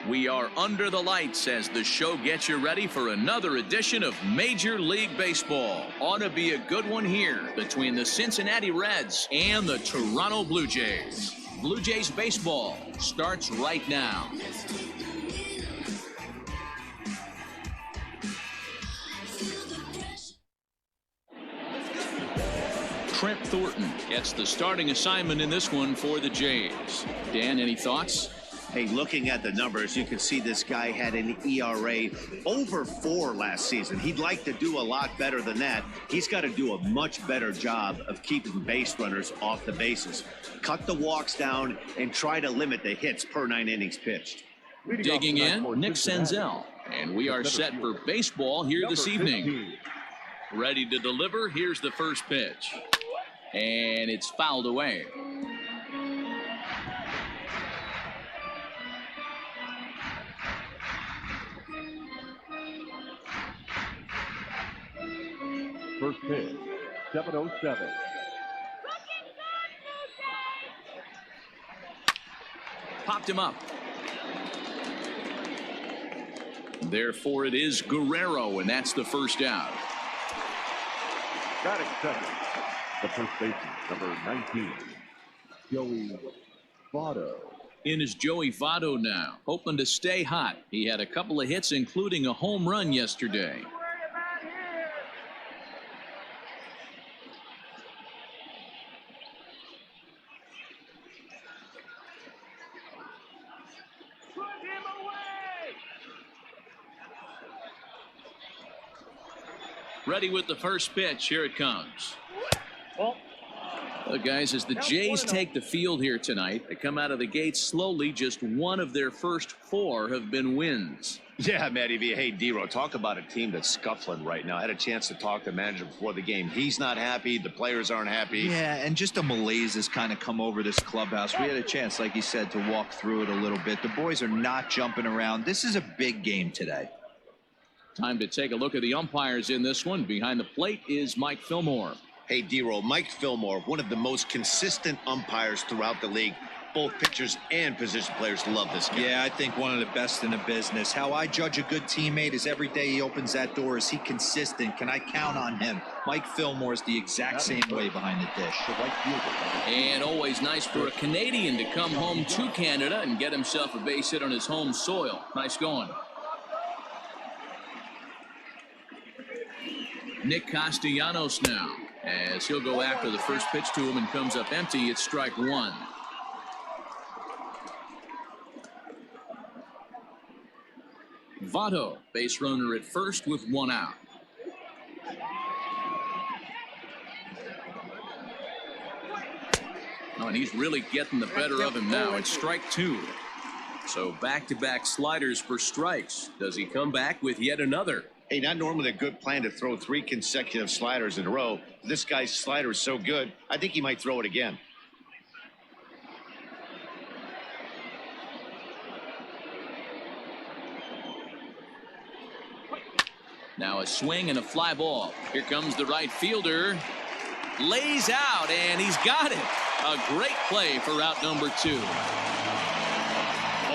We are under the lights as the show gets you ready for another edition of Major League Baseball. Ought to be a good one here between the Cincinnati Reds and the Toronto Blue Jays. Blue Jays baseball starts right now. Trent Thornton gets the starting assignment in this one for the Jays. Dan, any thoughts? Hey, looking at the numbers, you can see this guy had an ERA over 4 last season. He'd like to do a lot better than that. He's got to do a much better job of keeping base runners off the bases. Cut the walks down and try to limit the hits per 9 innings pitched. Digging in, Nick Senzel. And we are set for baseball here this evening. Ready to deliver. Here's the first pitch. And it's fouled away. First pitch, 7:07. Popped him up. Therefore, it is Guerrero, and that's the first out. Batting second, the first baseman, number 19, Joey Votto. In is Joey Votto now, hoping to stay hot. He had a couple of hits, including a home run yesterday. Ready with the first pitch. Here it comes. Well, guys, as the Jays take the field here tonight, they come out of the gate slowly. Just one of their first 4 have been wins. Yeah, Matty V. Hey, D-Row, talk about a team that's scuffling right now. I had a chance to talk to the manager before the game. He's not happy. The players aren't happy. Yeah, and just a malaise has kind of come over this clubhouse. We had a chance, like you said, to walk through it a little bit. The boys are not jumping around. This is a big game today. Time to take a look at the umpires in this one. Behind the plate is Mike Fillmore. Hey, D-Roll, Mike Fillmore, one of the most consistent umpires throughout the league. Both pitchers and position players love this guy. Yeah, I think one of the best in the business. How I judge a good teammate is every day he opens that door. Is he consistent? Can I count on him? Mike Fillmore is the exact same way behind the dish. And always nice for a Canadian to come home to Canada and get himself a base hit on his home soil. Nice going. Nick Castellanos now, as he'll go after the first pitch to him and comes up empty. It's strike 1. Votto, base runner at first with 1 out. Oh, and he's really getting the better of him now. It's strike 2. So back-to-back sliders for strikes. Does he come back with yet another? Hey, not normally a good plan to throw 3 consecutive sliders in a row. This guy's slider is so good, I think he might throw it again. Now a swing and a fly ball. Here comes the right fielder. Lays out, and he's got it. A great play for out number 2.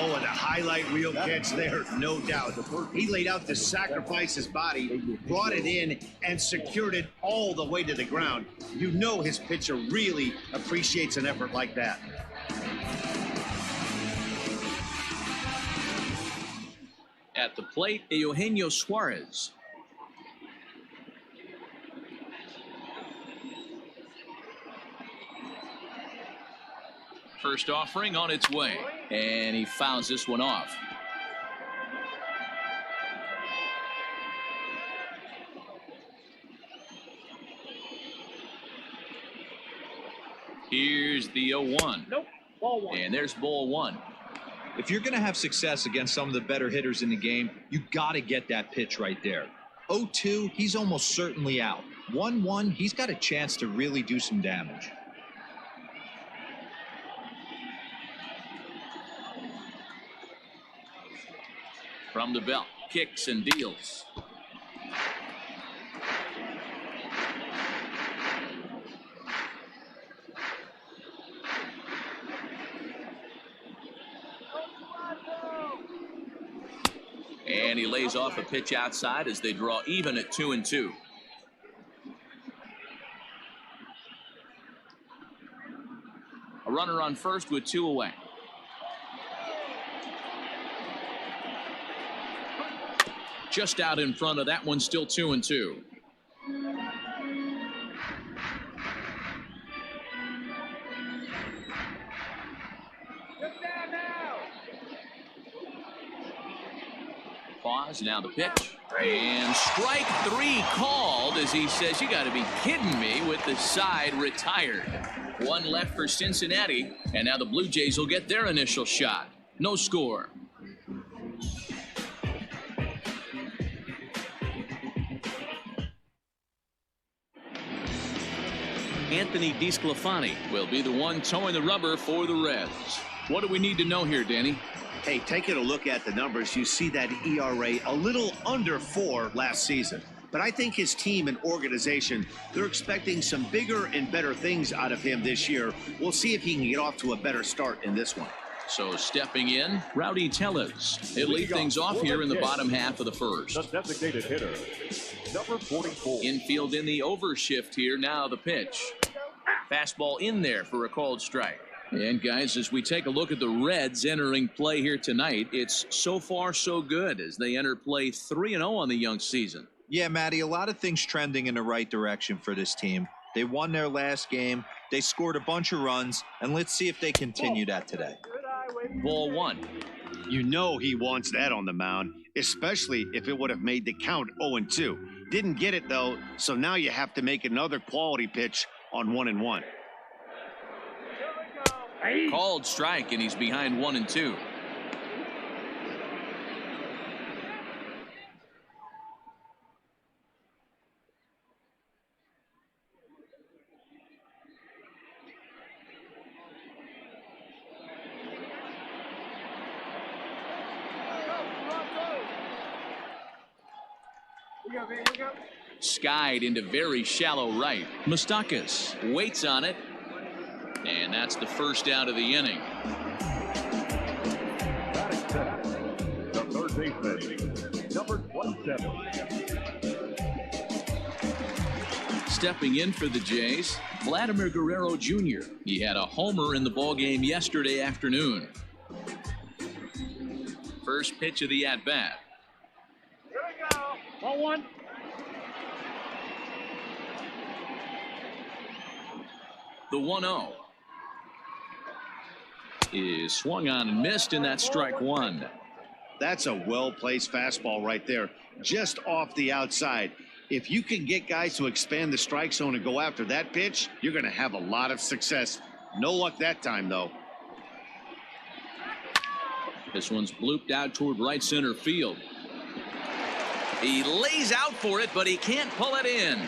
Oh, and a highlight reel catch there, no doubt. He laid out to sacrifice his body, brought it in, and secured it all the way to the ground. You know his pitcher really appreciates an effort like that. At the plate, Eugenio Suarez. First offering on its way, and he fouls this one off. Here's the 0-1. Nope, ball 1. And there's ball 1. If you're going to have success against some of the better hitters in the game, you got to get that pitch right there. 0-2, he's almost certainly out. 1-1, he's got a chance to really do some damage. From the belt, kicks and deals. And he lays off a pitch outside as they draw even at 2-2. A runner on first with 2 away. Just out in front of that one, still 2-2. Pause, now the pitch. And strike 3 called as he says, "You got to be kidding me," with the side retired. 1 left for Cincinnati, and now the Blue Jays will get their initial shot. No score. Anthony DeSclafani will be the one towing the rubber for the Reds. What do we need to know here, Danny? Hey, taking a look at the numbers, you see that ERA a little under 4 last season. But I think his team and organization, they're expecting some bigger and better things out of him this year. We'll see if he can get off to a better start in this one. So stepping in, Rowdy Tellez. He'll lead things off here in the bottom half of the first. The designated hitter, number 44. Infield in the overshift here. Now the pitch. Fastball in there for a called strike. And guys, as we take a look at the Reds entering play here tonight, it's so far so good as they enter play 3-0 on the young season. Yeah, Matty, a lot of things trending in the right direction for this team. They won their last game. They scored a bunch of runs, and let's see if they continue that today. Ball 1. You know he wants that on the mound, especially if it would have made the count 0-2. Didn't get it, though, so now you have to make another quality pitch on 1-1. Called strike, and he's behind 1-2. Skied into very shallow right. Moustakas waits on it. And that's the first out of the inning. The third baseman, number 27. Stepping in for the Jays, Vladimir Guerrero Jr. He had a homer in the ballgame yesterday afternoon. First pitch of the at-bat. Here we go. Ball 1. The 1-0 is swung on and missed, and that's strike 1. That's a well-placed fastball right there, just off the outside. If you can get guys to expand the strike zone and go after that pitch, you're going to have a lot of success. No luck that time, though. This one's blooped out toward right center field. He lays out for it, but he can't pull it in.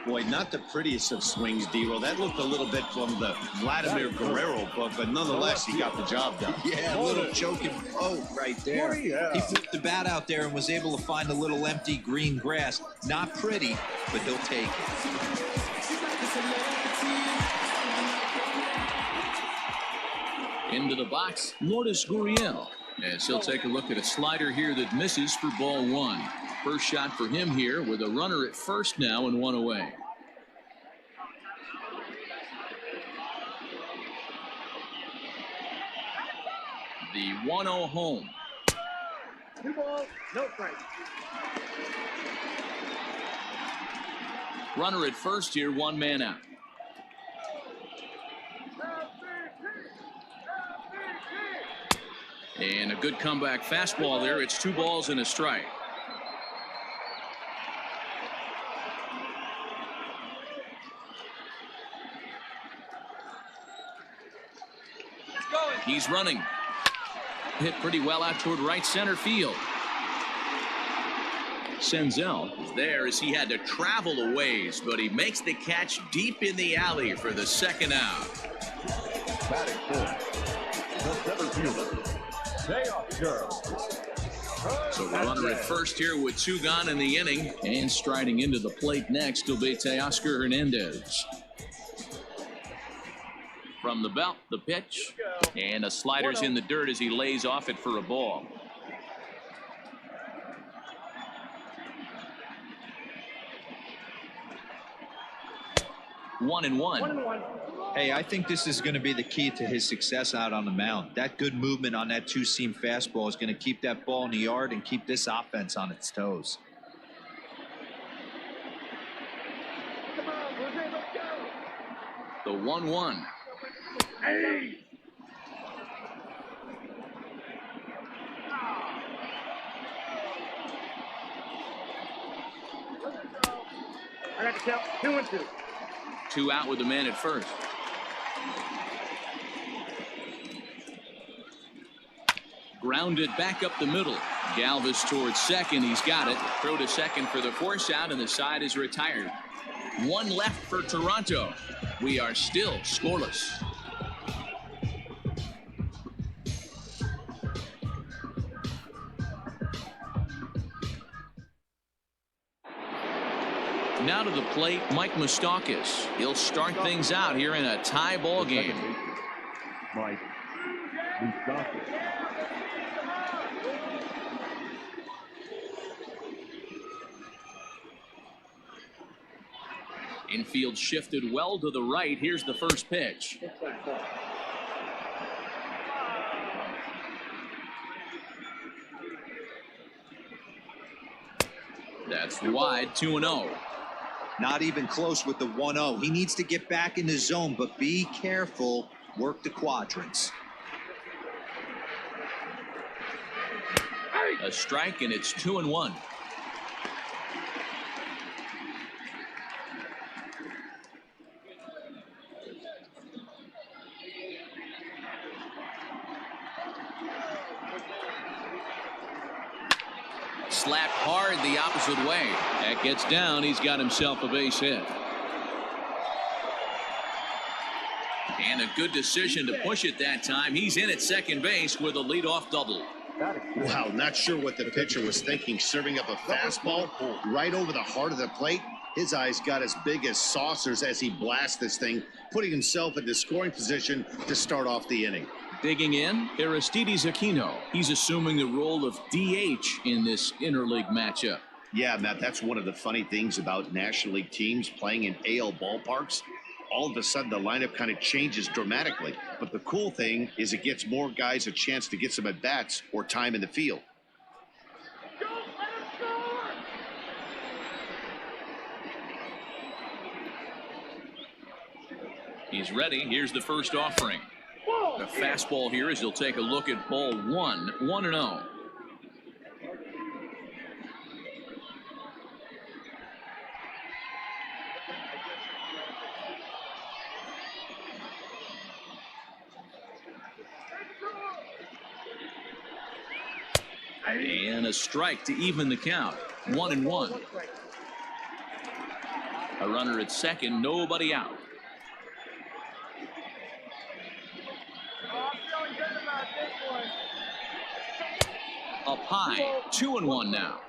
Boy, not the prettiest of swings, D-Roll. That looked a little bit from the Vladimir Guerrero book, but nonetheless, he got the job done. Yeah, a little choking right there. He flipped the bat out there and was able to find a little empty green grass. Not pretty, but he'll take it. Into the box, Lourdes Gurriel. As he'll take a look at a slider here that misses for ball 1. First shot for him here with a runner at first now and 1 away. The 1-0 home. 2 balls, no strike. Runner at first here, 1 man out. And a good comeback fastball there. It's 2 balls and a strike. He's running. Hit pretty well out toward right center field. Senzel is there as he had to travel a ways, but he makes the catch deep in the alley for the second out. Batting fourth, the center fielder, Teoscar. So the runner at first here with 2 gone in the inning, and striding into the plate next will be Teoscar Hernandez. From the belt, the pitch. And a slider's in the dirt as he lays off it for a ball. One and one. Hey, I think this is going to be the key to his success out on the mound. That good movement on that two-seam fastball is going to keep that ball in the yard and keep this offense on its toes. The 1-1. Hey! I got to count 2-2. 2 out with the man at first. Grounded back up the middle. Galvis towards second. He's got it. Throw to second for the force out, and the side is retired. 1 left for Toronto. We are still scoreless. Now to the plate, Mike Moustakas. He'll start things out here in a tie ball game. Mike Moustakas. Infield shifted well to the right. Here's the first pitch. That's wide, 2-0. Not even close with the 1-0. He needs to get back in the zone, but be careful. Work the quadrants. A strike, and it's 2-1. Slapped hard the opposite way. That gets down. He's got himself a base hit. And a good decision to push it that time. He's in at second base with a leadoff double. Wow, not sure what the pitcher was thinking, serving up a fastball right over the heart of the plate. His eyes got as big as saucers as he blasts this thing, putting himself in the scoring position to start off the inning. Digging in, Aristides Aquino. He's assuming the role of DH in this interleague matchup. Yeah, Matt, that's one of the funny things about National League teams playing in AL ballparks. All of a sudden, the lineup kind of changes dramatically. But the cool thing is it gets more guys a chance to get some at-bats or time in the field. He's ready. Here's the first offering. The fastball here as he'll take a look at ball 1, 1-0. And a strike to even the count. 1-1. A runner at second, nobody out. Up high, 2-1 now.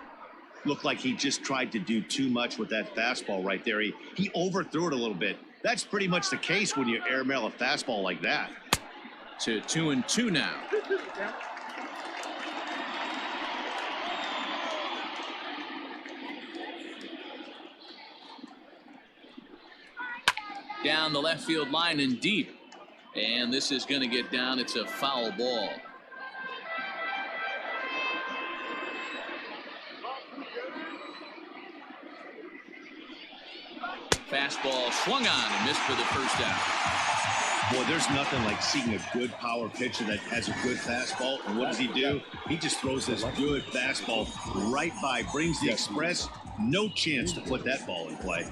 Looked like he just tried to do too much with that fastball right there. He overthrew it a little bit. That's pretty much the case when you airmail a fastball like that. To 2-2 now. Down the left field line and deep. And this is going to get down. It's a foul ball. Fastball swung on and missed for the first out. Boy, there's nothing like seeing a good power pitcher that has a good fastball. And what does he do? He just throws this good fastball right by, brings the express. No chance to put that ball in play.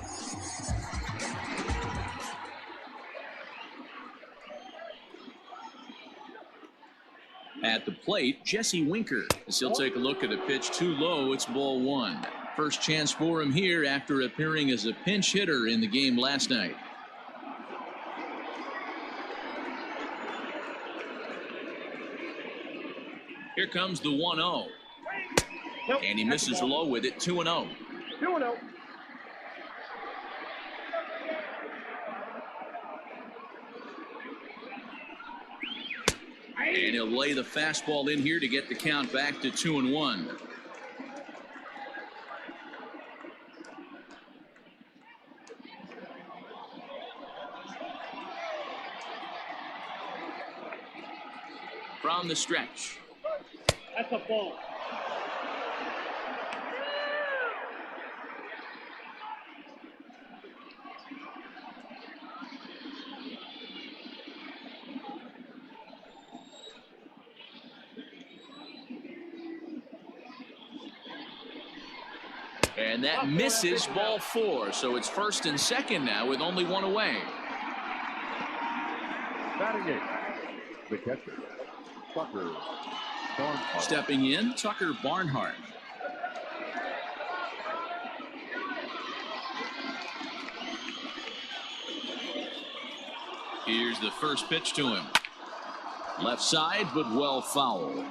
At the plate, Jesse Winker. As he'll take a look at a pitch too low, it's ball 1. First chance for him here after appearing as a pinch hitter in the game last night. Here comes the 1-0. And he misses low with it, 2-0. 2-0. And he'll lay the fastball in here to get the count back to 2-1. From the stretch. That's a ball. And that misses, ball 4. So it's first and second now with only one away. Batting it. The catcher, Tucker Barnhart. Stepping in, Tucker Barnhart. Here's the first pitch to him. Left side, but well foul.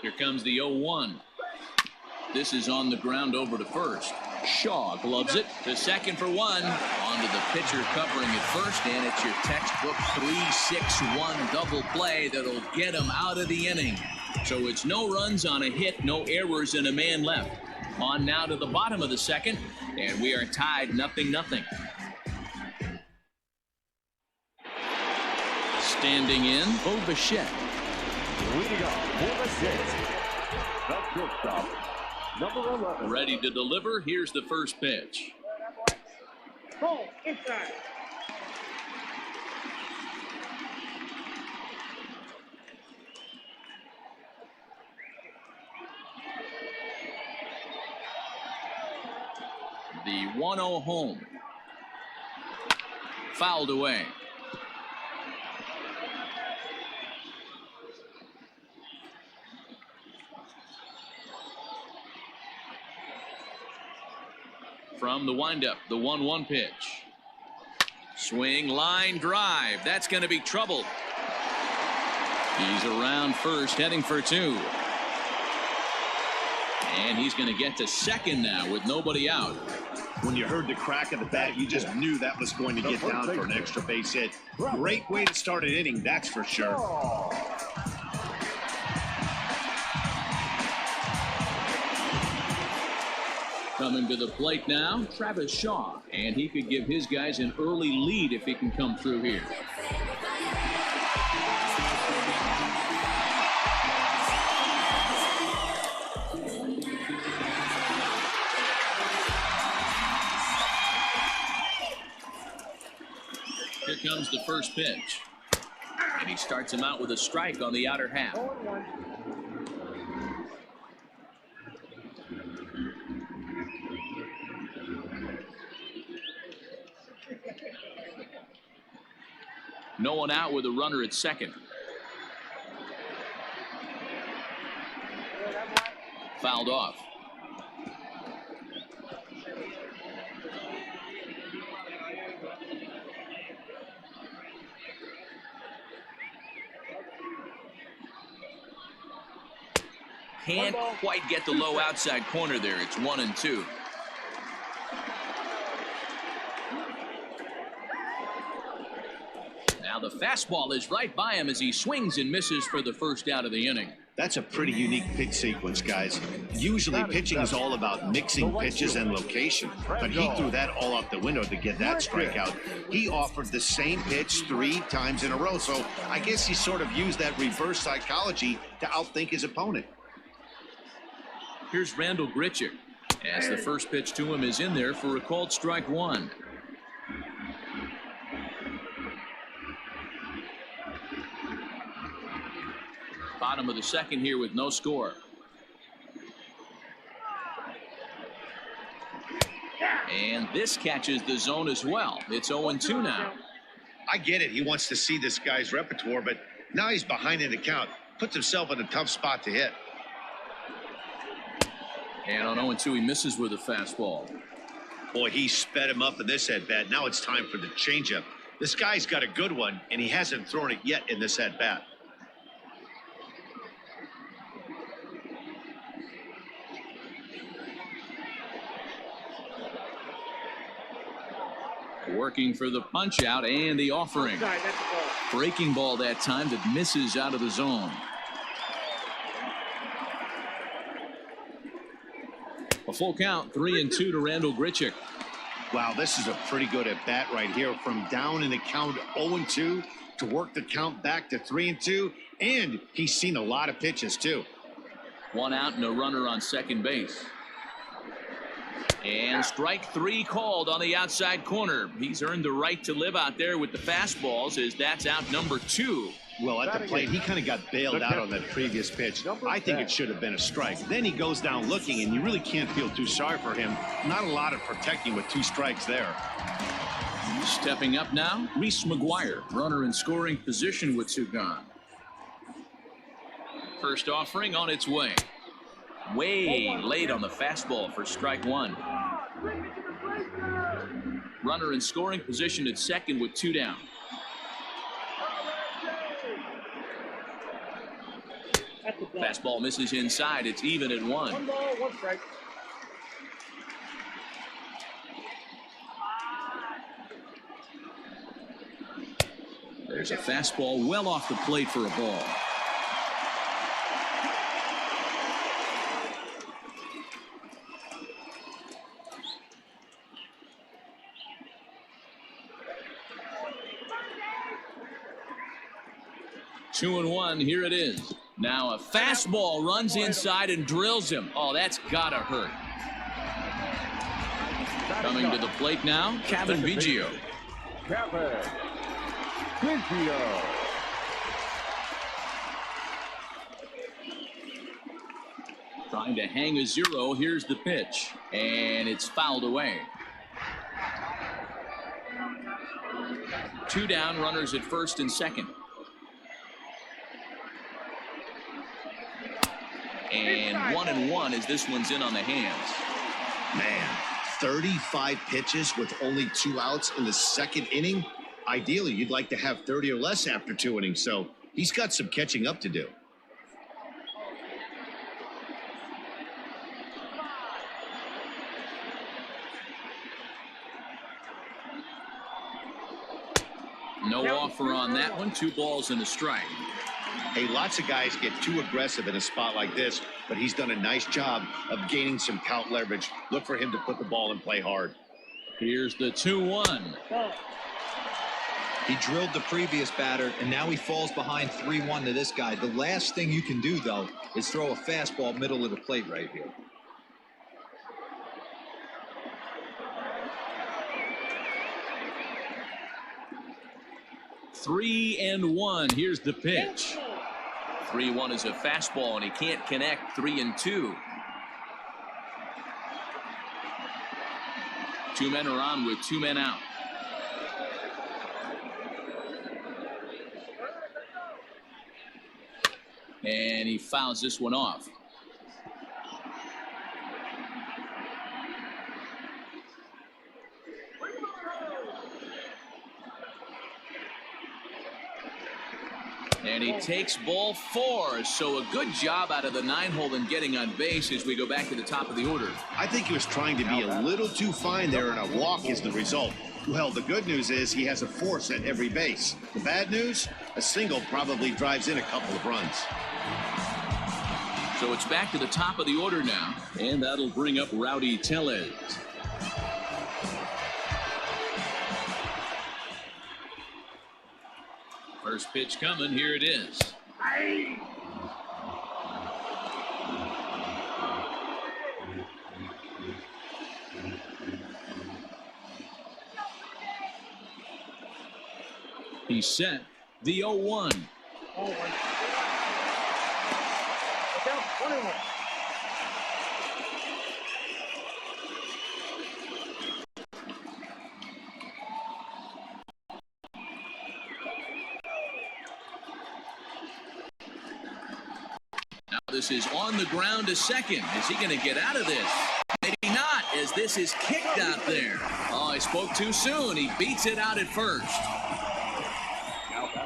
Here comes the 0-1. This is on the ground over to first. Shaw gloves it to second for one. On to the pitcher covering at first, and it's your textbook 3-6-1 double play that'll get him out of the inning. So it's no runs on a hit, no errors, and a man left. On now to the bottom of the second, and we are tied 0-0. Standing in, Bo Bichette. Leading off for the Saints, the shortstop, number 11. Ready to deliver. Here's the first pitch. Ball inside. The 1-0 home. Fouled away. From the windup, the 1-1 pitch. Swing, line, drive. That's going to be trouble. He's around first, heading for 2. And he's going to get to second now with nobody out. When you heard the crack of the bat, you just knew that was going to get down for an extra base hit. Great way to start an inning, that's for sure. Coming to the plate now, Travis Shaw. And he could give his guys an early lead if he can come through here. Here comes the first pitch. And he starts him out with a strike on the outer half. No one out with a runner at second. Fouled off. Can't quite get the low outside corner there. It's 1-2. Now the fastball is right by him as he swings and misses for the first out of the inning. That's a pretty unique pitch sequence, guys. Usually pitching is all about mixing pitches and location, but he threw that all out the window to get that strikeout. He offered the same pitch 3 times in a row, so I guess he sort of used that reverse psychology to outthink his opponent. Here's Randall Grichuk as the first pitch to him is in there for a called strike 1. Bottom of the second here with no score. And this catches the zone as well. It's 0-2 now. I get it. He wants to see this guy's repertoire, but now he's behind in the count. Puts himself in a tough spot to hit. And on 0-2, he misses with a fastball. Boy, he sped him up in this at-bat. Now it's time for the changeup. This guy's got a good one, and he hasn't thrown it yet in this at-bat. Working for the punch out and the offering. Inside, that's a ball. Breaking ball that time that misses out of the zone. A full count, 3-2 to Randall Grichuk. Wow, this is a pretty good at bat right here. From down in the count 0-2 to work the count back to 3-2. And he's seen a lot of pitches, too. 1 out and a runner on second base. And strike 3 called on the outside corner. He's earned the right to live out there with the fastballs, as that's out number 2. Well, at the plate, he kind of got bailed out on that previous pitch. I think it should have been a strike. Then he goes down looking, and you really can't feel too sorry for him. Not a lot of protecting with 2 strikes there. Stepping up now, Reese McGuire, runner in scoring position with 2 gone. First offering on its way. Way late on the fastball for strike 1. Runner in scoring position at second with 2 down. That's a ball. Fastball misses inside. It's even at 1. 1 ball, 1 strike. There's a fastball well off the plate for a ball. Two and 1, here it is. Now a fastball runs inside and drills him. Oh, that's gotta hurt. Coming to the plate now, Kevin Biggio. Kevin Biggio. Trying to hang a 0. Here's the pitch. And it's fouled away. 2 down, runners at first and second. And 1-1 as this one's in on the hands. Man, 35 pitches with only 2 outs in the second inning. Ideally, you'd like to have 30 or less after 2 innings, so he's got some catching up to do. No offer on that one. 2 balls and a strike. Hey, lots of guys get too aggressive in a spot like this, but he's done a nice job of gaining some count leverage. Look for him to put the ball and play hard. Here's the 2-1. Ball. He drilled the previous batter, and now he falls behind 3-1 to this guy. The last thing you can do, though, is throw a fastball middle of the plate right here. Three and 1. Here's the pitch. 3-1 is a fastball, and he can't connect. 3-2. 2 men are on with 2 men out. And he fouls this one off. And he takes ball 4. So a good job out of the 9-hole in getting on base as we go back to the top of the order. I think he was trying to be a little too fine there, and a walk is the result. Well, the good news is he has a force at every base. The bad news, a single probably drives in a couple of runs. So it's back to the top of the order now, and that'll bring up Rowdy Tellez. First pitch coming, here it is. He's set. The 0-1. 1-1. Down 1-1. Now this is on the ground to second. Is he going to get out of this? Maybe not, as this is kicked out there. Oh, I spoke too soon. He beats it out at first.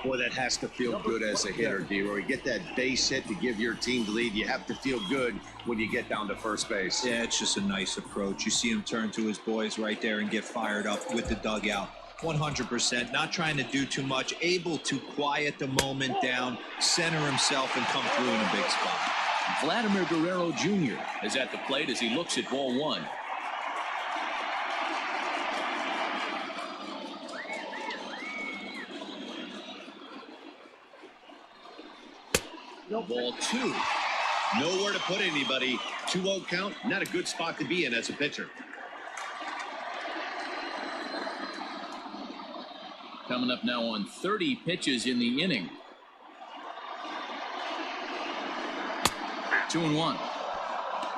Boy, that has to feel good as a hitter, D-Roy. Get that base hit to give your team the lead. You have to feel good when you get down to first base. Yeah, it's just a nice approach. You see him turn to his boys right there and get fired up with the dugout. 100%. Not trying to do too much. Able to quiet the moment down, center himself, and come through in a big spot. Vladimir Guerrero Jr. is at the plate as he looks at ball one. Ball two. Nowhere to put anybody. 2-0 count, not a good spot to be in as a pitcher. Coming up now on 30 pitches in the inning. 2-1.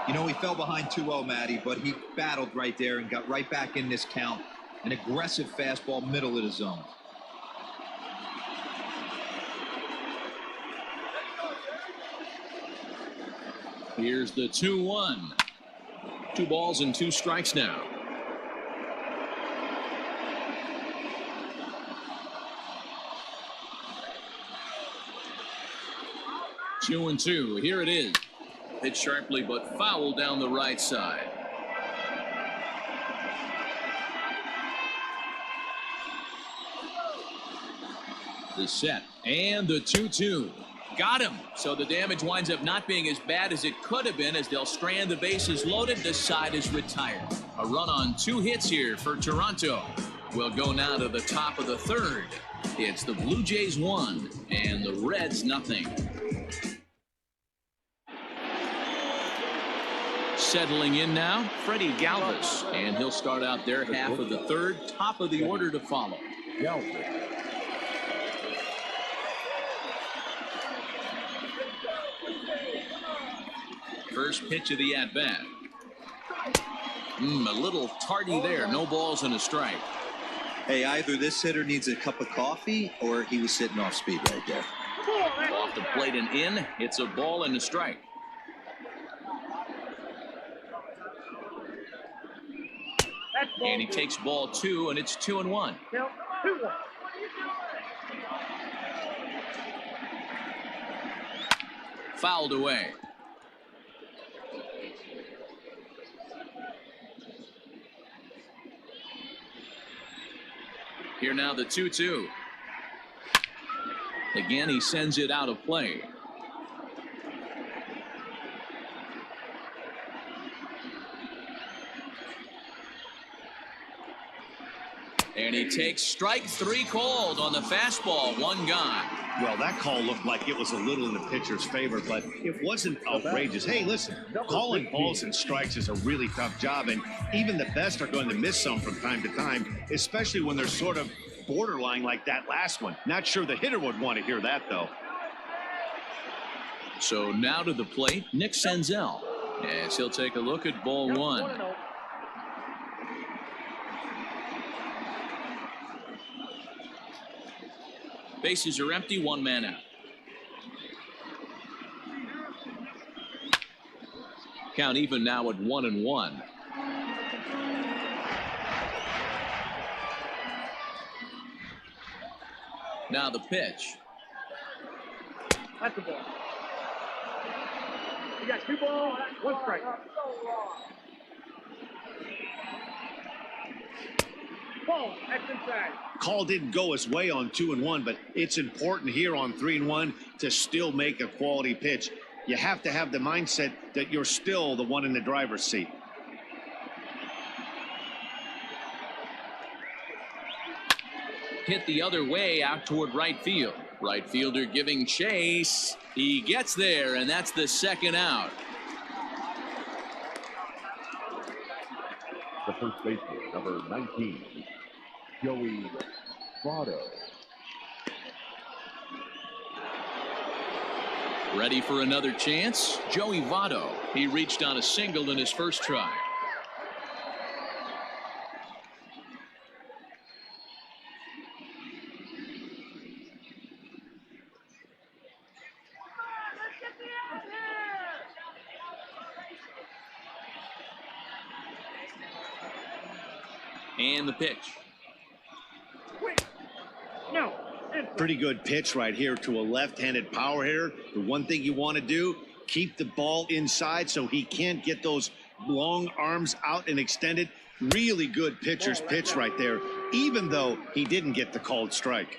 You know, he fell behind 2-0, Matty, but he battled right there and got right back in this count. An aggressive fastball, middle of the zone. Here's the 2-1. 2 balls and 2 strikes now. Two and two. Here it is. Hit sharply but foul down the right side. The set and the 2-2. Got him. So the damage winds up not being as bad as it could have been as they'll strand the bases loaded. The side is retired. A run on 2 hits here for Toronto. We'll go now to the top of the third. It's the Blue Jays 1 and the Reds nothing. Settling in now, Freddie Galvis, and he'll start out their half of the third. Top of the order to follow. Galvis. First pitch of the at-bat. A little tardy there. No balls and a strike. Hey, either this hitter needs a cup of coffee or he was sitting off speed right there. Off the plate and in. It's a ball and a strike. And he takes ball 2, and it's 2-1. Now, 2-1. Fouled away. Here now the 2-2. Again, he sends it out of play. And he takes strike 3 called on the fastball. 1 gone. Well, that call looked like it was a little in the pitcher's favor, but it wasn't outrageous. Hey, listen, calling balls and strikes is a really tough job, and even the best are going to miss some from time to time, especially when they're sort of borderline like that last one. Not sure the hitter would want to hear that, though. So now to the plate, Nick Senzel, as he'll take a look at ball 1. Bases are empty, 1 man out. Count even now at 1-1. Now the pitch. That's the ball. You got 2 balls, 1 strike. Ball, that's inside. Call didn't go his way on 2-1, but it's important here on 3-1 to still make a quality pitch. You have to have the mindset that you're still the one in the driver's seat. Hit the other way out toward right field. Right fielder giving chase. He gets there, and that's the 2nd out. The first baseman, number 19, Joey Votto. Ready for another chance? Joey Votto. He reached on a single in his first try. And the pitch. No. Pretty good pitch right here to a left-handed power hitter. The one thing you want to do, keep the ball inside so he can't get those long arms out and extended. Really good pitcher's pitch right there, even though he didn't get the called strike.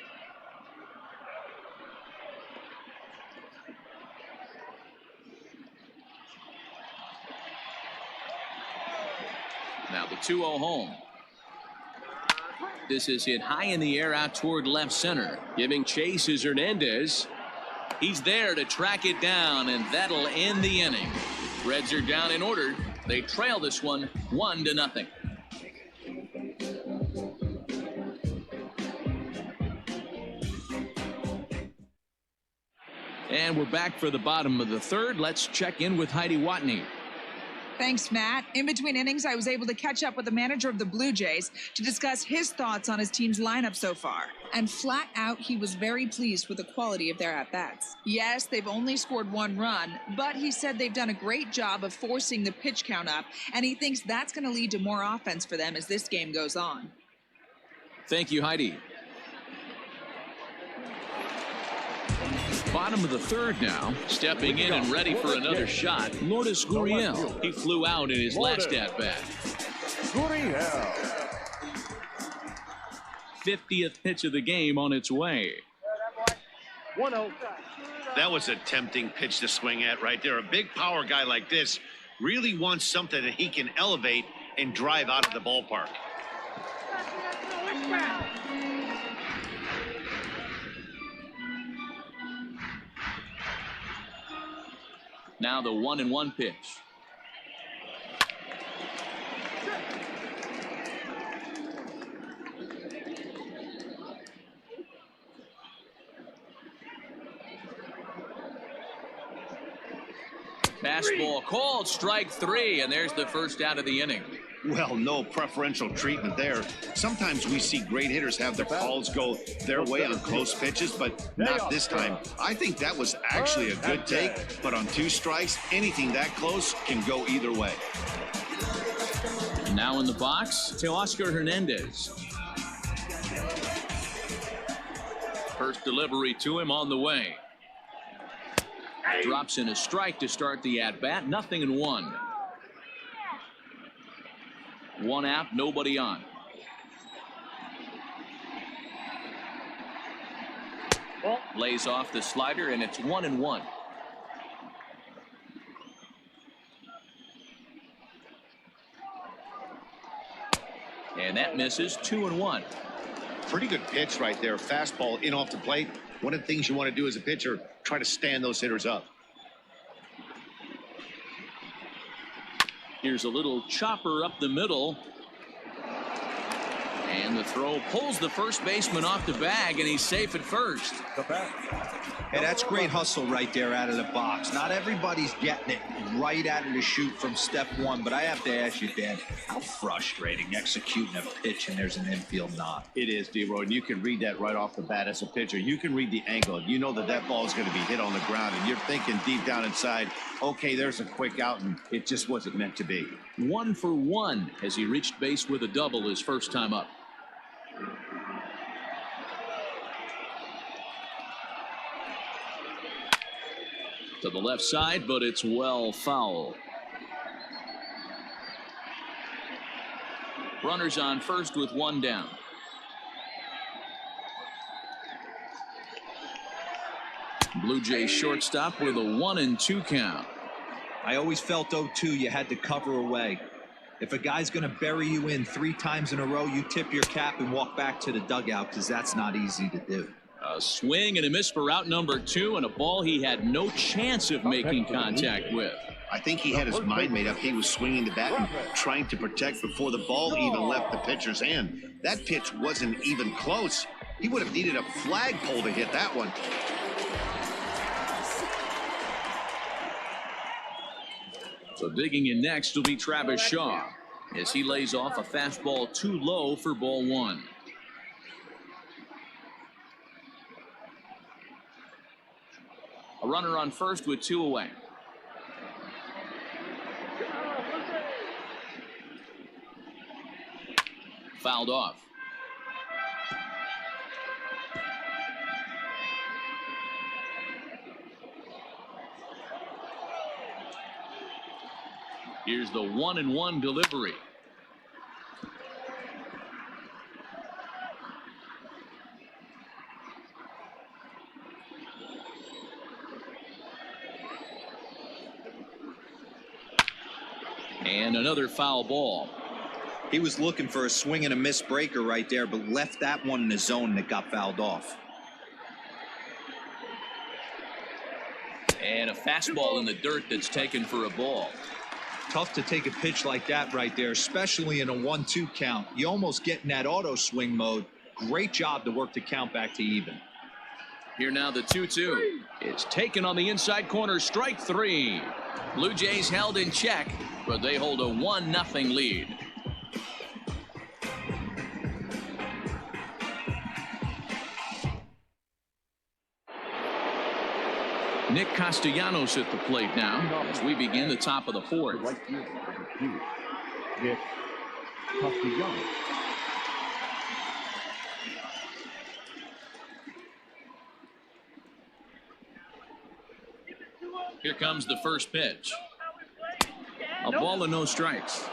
Now the 2-0 home. This is hit high in the air out toward left center. Giving chase is Hernandez. He's there to track it down, and that'll end the inning. Reds are down in order. They trail this one 1-0. And we're back for the bottom of the third. Let's check in with Heidi Watney. Thanks, Matt. In between innings, I was able to catch up with the manager of the Blue Jays to discuss his thoughts on his team's lineup so far. And flat out, he was very pleased with the quality of their at-bats. Yes, they've only scored 1 run, but he said they've done a great job of forcing the pitch count up, and he thinks that's going to lead to more offense for them as this game goes on. Thank you, Heidi. Bottom of the third now. Stepping in and ready for another shot, Lourdes Gurriel. He flew out in his last at-bat. 50th pitch of the game on its way. 1-0. That was a tempting pitch to swing at right there. A big power guy like this really wants something that he can elevate and drive out of the ballpark. Now the 1-1 pitch. Fastball called, strike 3, and there's the first out of the inning. Well, no preferential treatment there. Sometimes we see great hitters have their calls go their way on close pitches, but not this time. I think that was actually a good take, but on 2 strikes, anything that close can go either way. Now in the box, Teoscar Hernandez. First delivery to him on the way. Drops in a strike to start the at-bat. 0-1. 1 out, nobody on. Lays off the slider, and it's 1-1. And that misses. 2-1. Pretty good pitch right there. Fastball in off the plate. One of the things you want to do as a pitcher, try to stand those hitters up. Here's a little chopper up the middle. And the throw pulls the first baseman off the bag, and he's safe at first. Hey, that's great hustle right there out of the box. Not everybody's getting it right out of the chute from step 1, but I have to ask you, Dan, how frustrating executing a pitch and there's an infield knot. It is, D-Roy, and you can read that right off the bat as a pitcher. You can read the angle. You know that that ball is going to be hit on the ground, and you're thinking deep down inside, okay, there's a quick out, and it just wasn't meant to be. 1 for 1 as he reached base with a double his first time up. To the left side, but it's well foul. Runners on first with 1 down. Blue Jays shortstop with a 1-2 count. I always felt 0-2 you had to cover away. If a guy's going to bury you in 3 times in a row, you tip your cap and walk back to the dugout because that's not easy to do. A swing and a miss for out number 2, and a ball he had no chance of making contact with. I think he had his mind made up. He was swinging the bat and trying to protect before the ball even left the pitcher's hand. That pitch wasn't even close. He would have needed a flagpole to hit that one. So digging in next will be Travis Shaw as he lays off a fastball too low for ball 1. A runner on first with 2 away. Fouled off. Here's the 1-1 delivery. And another foul ball. He was looking for a swing and a miss breaker right there, but left that one in the zone that got fouled off. And a fastball in the dirt that's taken for a ball. Tough to take a pitch like that right there, especially in a 1-2 count. You almost get in that auto swing mode. Great job to work the count back to even. Here now the 2-2. It's taken on the inside corner, strike three. Blue Jays held in check, but they hold a 1-0 lead. Nick Castellanos at the plate now as we begin the top of the fourth. Right field, number 2, Nick Castellanos. Here comes the first pitch. A ball and no strikes.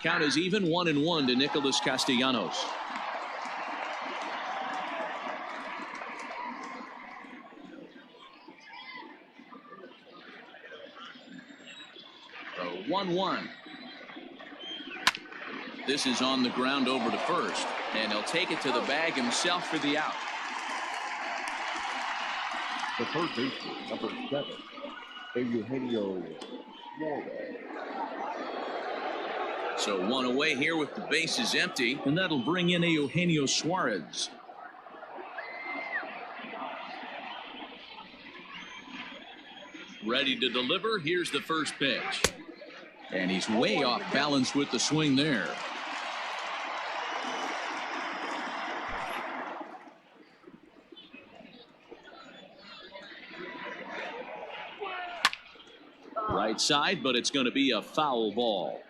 Count is even 1-1 to Nicholas Castellanos. So 1-1. This is on the ground over to first, and he'll take it to the bag himself for the out. The third baseman, number 7, Eugenio Suarez. So one away here with the bases empty, and that'll bring in Eugenio Suarez. Ready to deliver. Here's the first pitch. And he's way off balance with the swing there. Right side, but it's going to be a foul ball.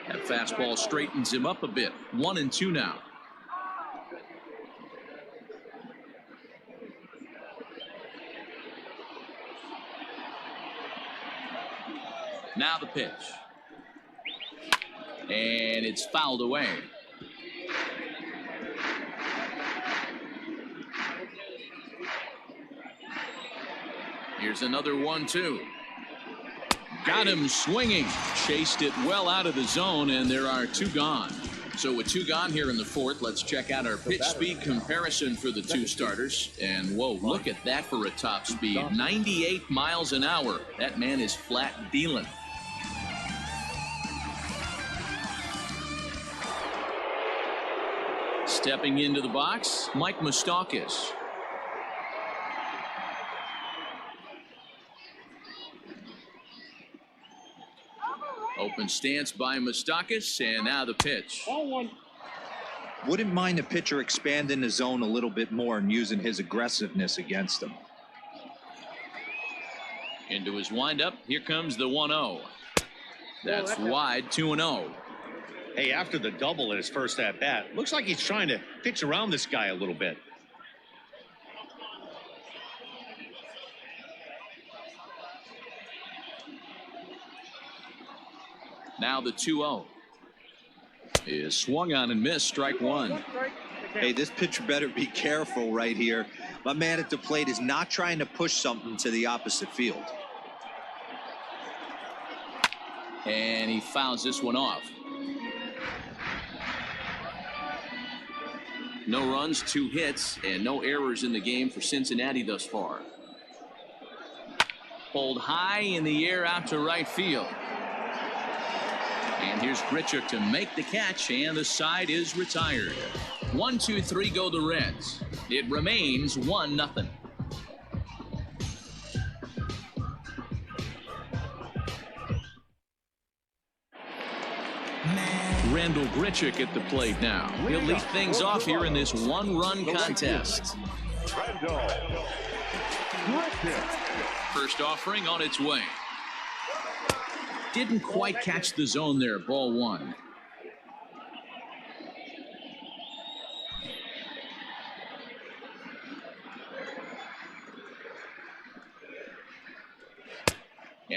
That fastball straightens him up a bit. 1-2 now. Now the pitch. And it's fouled away. Here's another 1-2. Got him swinging. Chased it well out of the zone, and there are two gone. So with two gone here in the fourth, let's check out our pitch speed comparison for the two starters. And whoa, look at that for a top speed. 98 miles an hour. That man is flat dealing. Stepping into the box, Mike Moustakas. Open stance by Moustakas, and now the pitch. Wouldn't mind the pitcher expanding the zone a little bit more and using his aggressiveness against him. Into his windup, here comes the 1-0. That's wide, 2-0. Hey, after the double in his first at bat, looks like he's trying to pitch around this guy a little bit. Now the 2-0 is swung on and missed, strike one. Hey, this pitcher better be careful right here. My man at the plate is not trying to push something to the opposite field. And he fouls this one off. No runs, 2 hits, and no errors in the game for Cincinnati thus far. Pulled high in the air out to right field. And here's Grichuk to make the catch, and the side is retired. 1-2-3 go the Reds. It remains 1-0. Randall Grichuk at the plate now. He'll lead things off here in this one-run contest. First offering on its way. Didn't quite catch the zone there. Ball one.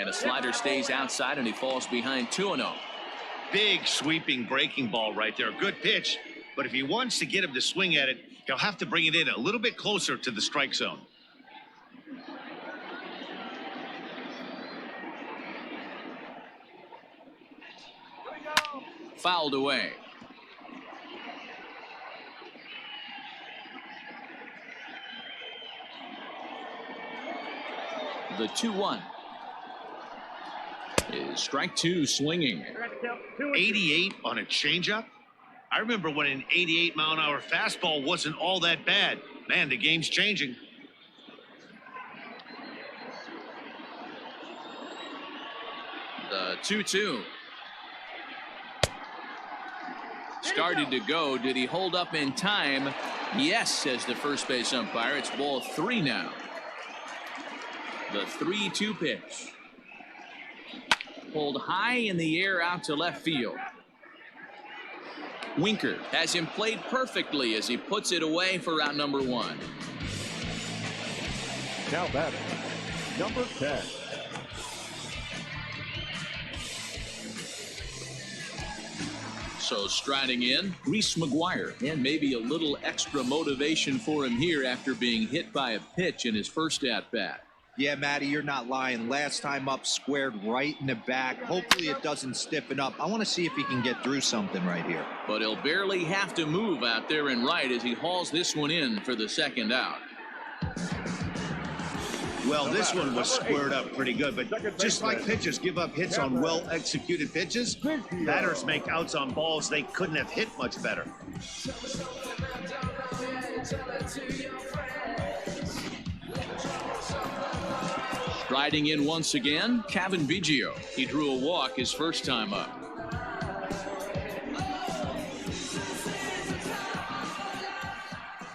And a slider stays outside, and he falls behind 2-0. Big sweeping breaking ball right there. Good pitch. But if he wants to get him to swing at it, he'll have to bring it in a little bit closer to the strike zone. Fouled away. The 2-1 is strike two swinging. 88 on a changeup. I remember when an 88-mile-an-hour fastball wasn't all that bad. Man, the game's changing. The 2-2. Started to go. Did he hold up in time? Yes, says the first base umpire. It's ball 3 now. The 3-2 pitch. Pulled high in the air out to left field. Winker has him played perfectly as he puts it away for out number 1. Now batting, number 10. So striding in, Reese McGuire, and maybe a little extra motivation for him here after being hit by a pitch in his first at-bat. Yeah, Matty, you're not lying. Last time up, squared right in the back. Hopefully it doesn't stiffen up. I want to see if he can get through something right here. But he'll barely have to move out there in right as he hauls this one in for the second out. Well, this one was squared up pretty good, but just like pitchers give up hits on well-executed pitches, batters make outs on balls they couldn't have hit much better. Striding in once again, Kevin Biggio. He drew a walk his first time up.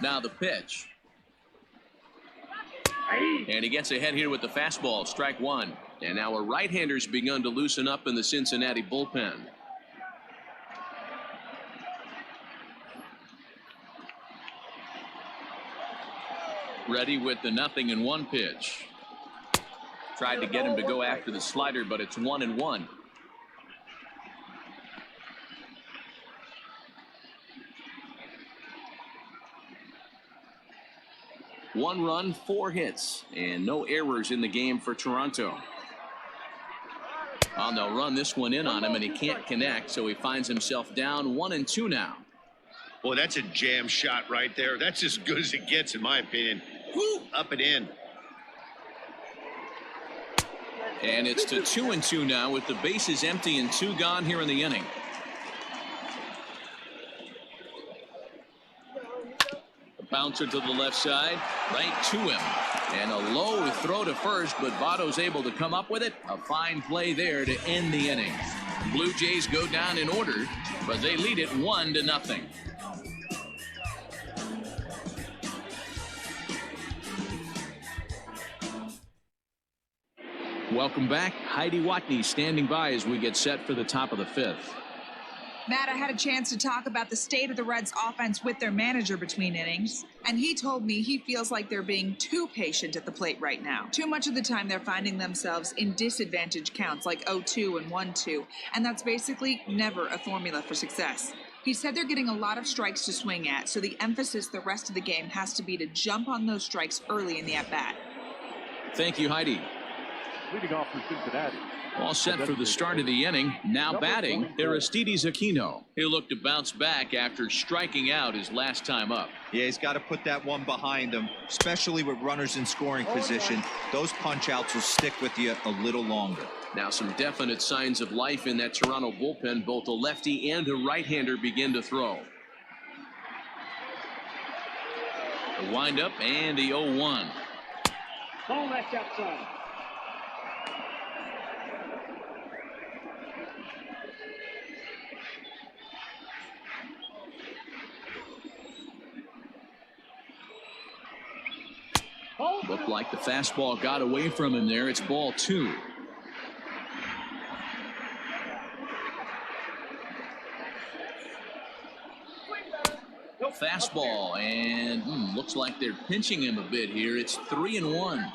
Now the pitch. And he gets ahead here with the fastball, strike 1. And now a right-hander's begun to loosen up in the Cincinnati bullpen. Ready with the 0-1 pitch. Tried to get him to go after the slider, but it's 1-1. One run, 4 hits, and no errors in the game for Toronto. Well, they'll run this one in on him, and he can't connect, so he finds himself down 1-2 now. Boy, that's a jam shot right there. That's as good as it gets, in my opinion. Woo, up and in. And it's to 2-2 now with the bases empty and 2 gone here in the inning. A bouncer to the left side, right to him. And a low throw to first, but Votto's able to come up with it. A fine play there to end the inning. Blue Jays go down in order, but they lead it 1-0. Welcome back. Heidi Watney standing by as we get set for the top of the 5th. Matt, I had a chance to talk about the state of the Reds offense with their manager between innings, and he told me he feels like they're being too patient at the plate right now. Too much of the time they're finding themselves in disadvantage counts like 0-2 and 1-2, and that's basically never a formula for success. He said they're getting a lot of strikes to swing at, so the emphasis the rest of the game has to be to jump on those strikes early in the at-bat. Thank you, Heidi. Leading off for Cincinnati. All set for the start of the inning. Now batting, Aristides Aquino. He'll look to bounce back after striking out his last time up. Yeah, he's got to put that one behind him, especially with runners in scoring position. Those punch-outs will stick with you a little longer. Now some definite signs of life in that Toronto bullpen. Both a lefty and a right-hander begin to throw. The windup and the 0-1. Ball left outside. Looked like the fastball got away from him there. It's ball 2. Fastball, and looks like they're pinching him a bit here. It's 3-1.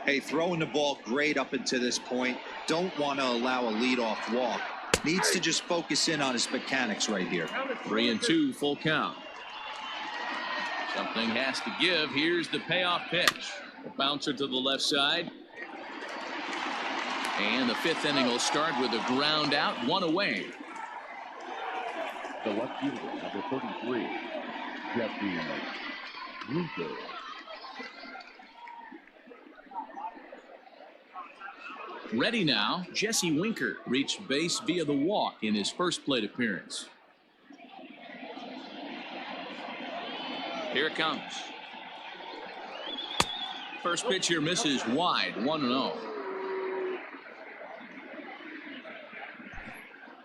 Hey, throwing the ball great up until this point. Don't want to allow a leadoff walk. Needs to just focus in on his mechanics right here. 3-2 full count. Something has to give. Here's the payoff pitch. A bouncer to the left side. And the fifth inning will start with a ground out, one away. The left fielder, number 33, Jesse Winker. Ready now, Jesse Winker reached base via the walk in his first plate appearance. Here it comes. First pitch here misses wide, 1-0.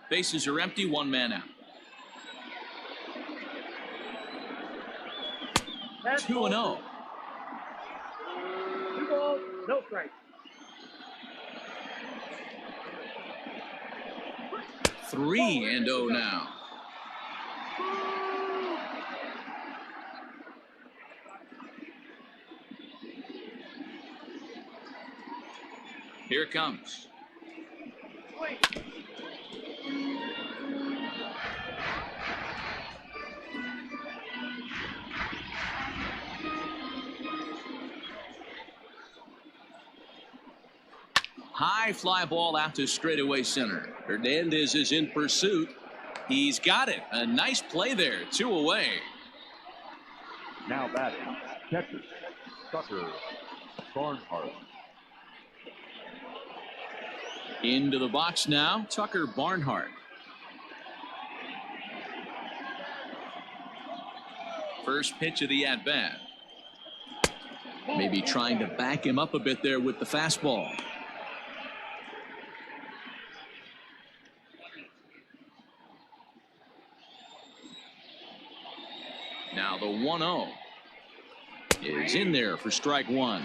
Bases are empty, one man out. 2-0. 2 balls, no strikes. 3-0 now. Here it comes. High fly ball out to straightaway center. Hernandez is in pursuit. He's got it. A nice play there. 2 away. Now batting, catcher, Tucker Barnhart. Into the box now, Tucker Barnhart. First pitch of the at-bat. Maybe trying to back him up a bit there with the fastball. Now the 1-0 is in there for strike one.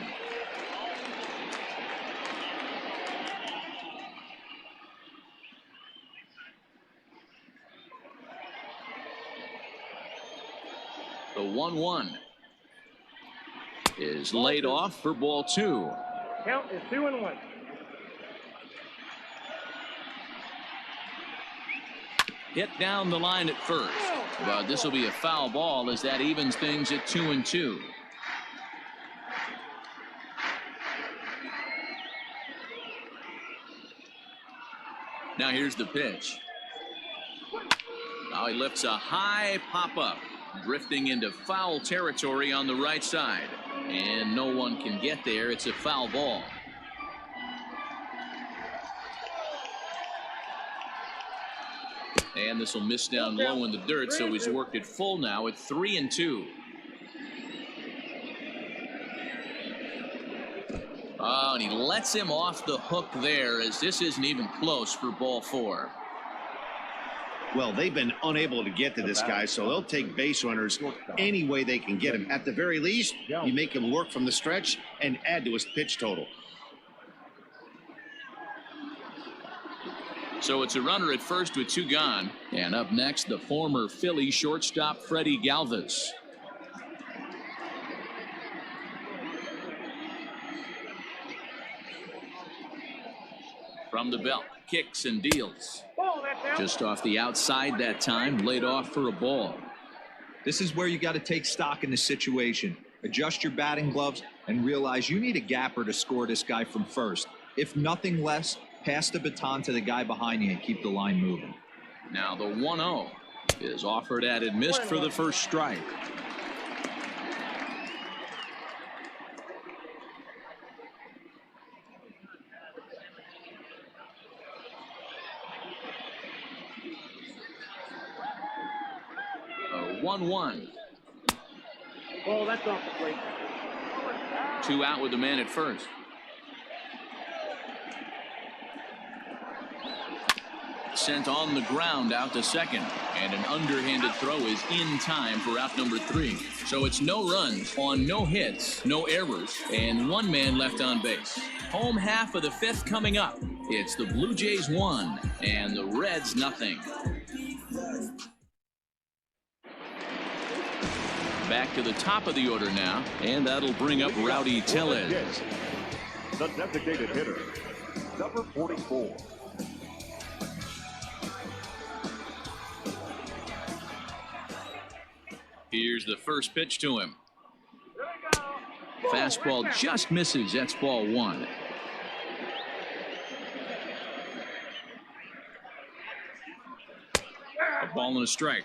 The 1-1 is laid off for ball 2. Count is 2-1. Hit down the line at first, but this will be a foul ball as that evens things at 2-2. Now here's the pitch. Now he lifts a high pop-up, drifting into foul territory on the right side, and no one can get there. It's a foul ball. And this will miss down low in the dirt, so he's worked it full now at 3-2. Oh, and he lets him off the hook there, as this isn't even close for ball 4. Well, they've been unable to get to this guy, so they'll take base runners any way they can get him. At the very least, you make him work from the stretch and add to his pitch total. So it's a runner at first with 2 gone. And up next, the former Philly shortstop Freddie Galvis. From the belt, kicks and deals. Just off the outside that time, laid off for a ball. This is where you got to take stock in the situation. Adjust your batting gloves and realize you need a gapper to score this guy from first. If nothing less, pass the baton to the guy behind you and keep the line moving. Now the 1-0 is offered at and missed for the first strike. A 1-1. Oh, that's off the plate. 2 out with the man at first. Sent on the ground out to second, and an underhanded throw is in time for out number 3. So it's no runs on no hits, no errors, and 1 man left on base. Home half of the 5th coming up. It's the Blue Jays 1 and the Reds nothing. Back to the top of the order now, and that'll bring up Rowdy Tellez. the designated hitter, number 44. Here's the first pitch to him. Fastball just misses. That's ball one. A ball and a strike.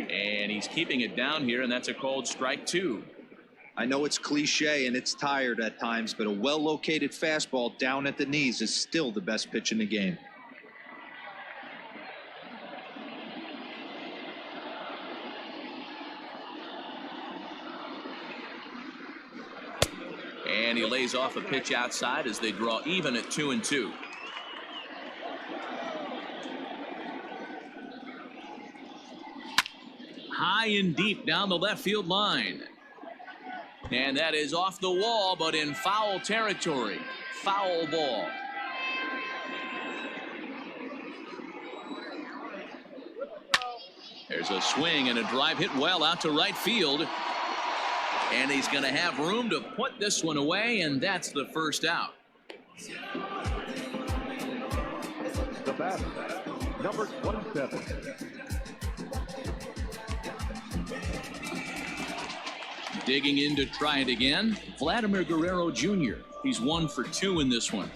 And he's keeping it down here, and that's a called strike two. I know it's cliche and it's tired at times, but a well-located fastball down at the knees is still the best pitch in the game. And he lays off a pitch outside as they draw even at 2-2. High and deep down the left field line. And that is off the wall, but in foul territory. Foul ball. There's a swing and a drive hit well out to right field. And he's going to have room to put this one away, and that's the first out. The batter, number 27. Digging in to try it again, Vladimir Guerrero Jr. He's 1 for 2 in this one.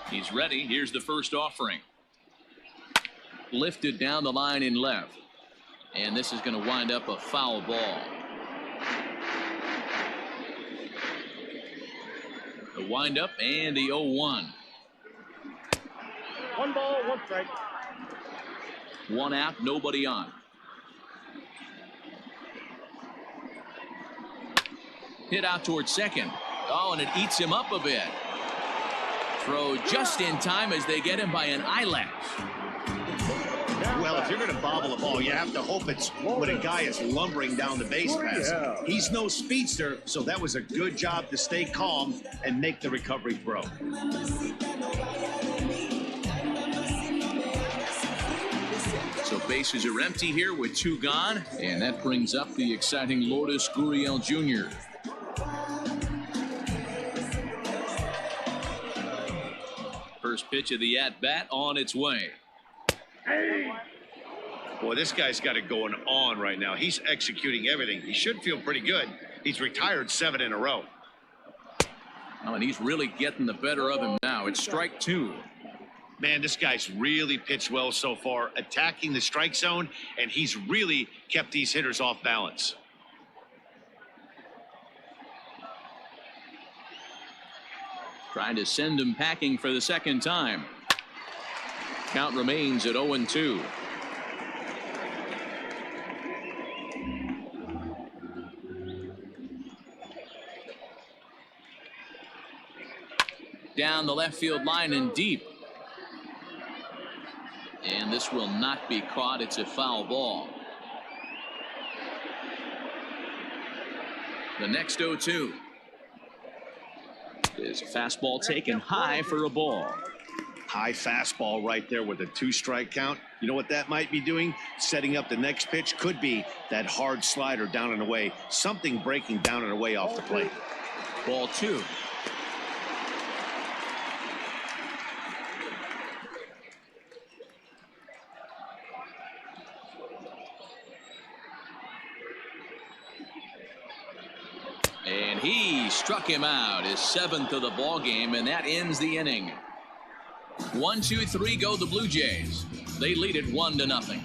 He's ready. Here's the first offering. Lifted down the line in left. And this is going to wind up a foul ball. The windup and the 0-1. 1 ball, 1 strike. 1 out, nobody on. Hit out towards second. Oh, and it eats him up a bit. Throw just in time as they get him by an eyelash. Well, if you're going to bobble a ball, you have to hope it's when a guy is lumbering down the base path. He's no speedster, so that was a good job to stay calm and make the recovery throw. So bases are empty here with 2 gone, and that brings up the exciting Lourdes Gurriel Jr. First pitch of the at-bat on its way. Boy, this guy's got it going on right now. He's executing everything. He should feel pretty good. He's retired 7 in a row. Oh, and he's really getting the better of him now. It's strike 2. Man, this guy's really pitched well so far, attacking the strike zone, and he's really kept these hitters off balance. Trying to send him packing for the second time. Count remains at 0-2. Down the left field line and deep. And this will not be caught. It's a foul ball. The next 0-2 is a fastball taken high for a ball. High fastball right there with a 2-strike count. You know what that might be doing? Setting up the next pitch. Could be that hard slider down and away. Something breaking down and away off the plate. Ball 2. And he struck him out, his 7th of the ball game, and that ends the inning. 1, 2, 3 go the Blue Jays. They lead it 1-0.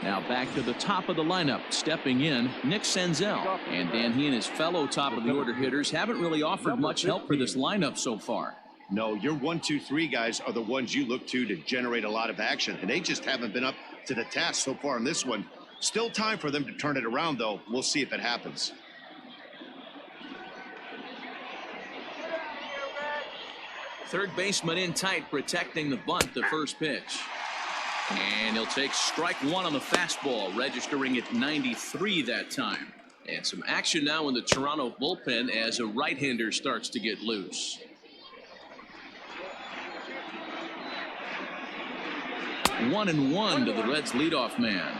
Now back to the top of the lineup, stepping in, Nick Senzel. And Dan, he and his fellow top of the order hitters haven't really offered much help for this lineup so far. No, your 1, 2, 3 guys are the ones you look to generate a lot of action, and they just haven't been up to the task so far in this one. Still time for them to turn it around, though. We'll see if it happens. Third baseman in tight, protecting the bunt, the first pitch. And he'll take strike one on the fastball, registering at 93 that time. And some action now in the Toronto bullpen as a right-hander starts to get loose. 1-1 to the Reds leadoff man.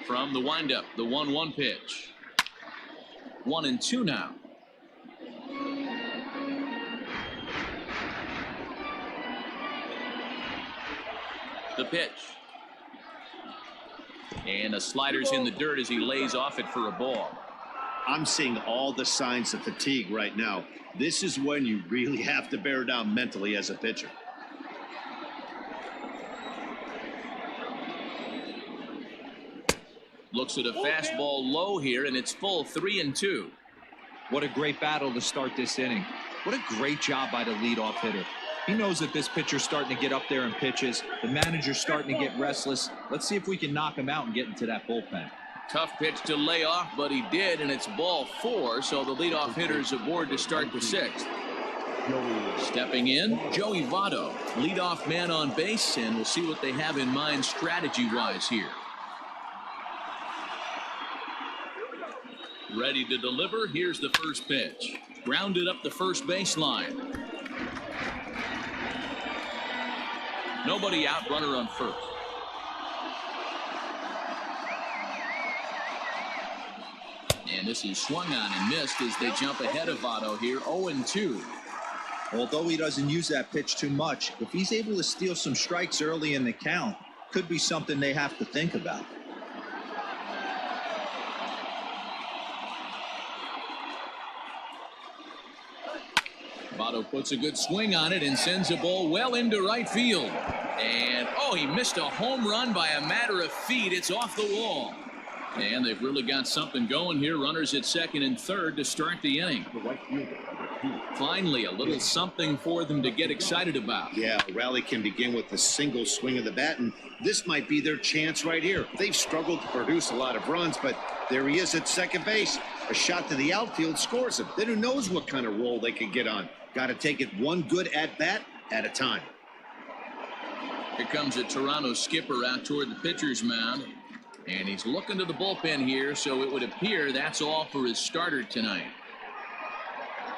From the windup, the 1-1 pitch. 1-2 now. The pitch. And the slider's in the dirt as he lays off it for a ball. I'm seeing all the signs of fatigue right now. This is when you really have to bear down mentally as a pitcher. Looks at a fastball low here, and it's full 3-2. What a great battle to start this inning. What a great job by the leadoff hitter. He knows that this pitcher's starting to get up there in pitches. The manager's starting to get restless. Let's see if we can knock him out and get into that bullpen. Tough pitch to lay off, but he did, and it's ball 4, so the leadoff hitter's aboard to start the 6th. Stepping in, Joey Votto, leadoff man on base, and we'll see what they have in mind strategy-wise here. Ready to deliver. Here's the first pitch. Grounded up the first baseline. Nobody out, runner on first. And this is swung on and missed as they jump ahead of Votto here, 0-2. Although he doesn't use that pitch too much, if he's able to steal some strikes early in the count, could be something they have to think about. Votto puts a good swing on it and sends a ball well into right field. And, oh, he missed a home run by a matter of feet. It's off the wall. And they've really got something going here. Runners at second and third to start the inning. Finally, a little something for them to get excited about. Yeah, a rally can begin with a single swing of the bat, and this might be their chance right here. They've struggled to produce a lot of runs, but there he is at second base. A shot to the outfield scores him. Then who knows what kind of role they can get on. Got to take it one good at-bat at a time. Here comes a Toronto skipper out toward the pitcher's mound. And he's looking to the bullpen here, so it would appear that's all for his starter tonight.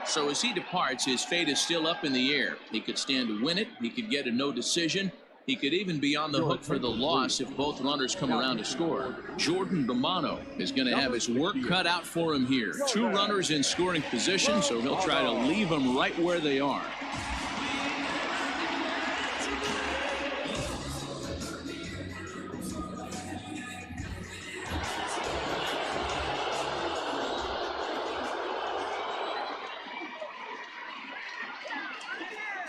So as he departs, his fate is still up in the air. He could stand to win it. He could get a no decision. He could even be on the hook for the loss if both runners come around to score. Jordan Romano is going to have his work cut out for him here. 2 runners in scoring position, so he'll try to leave them right where they are.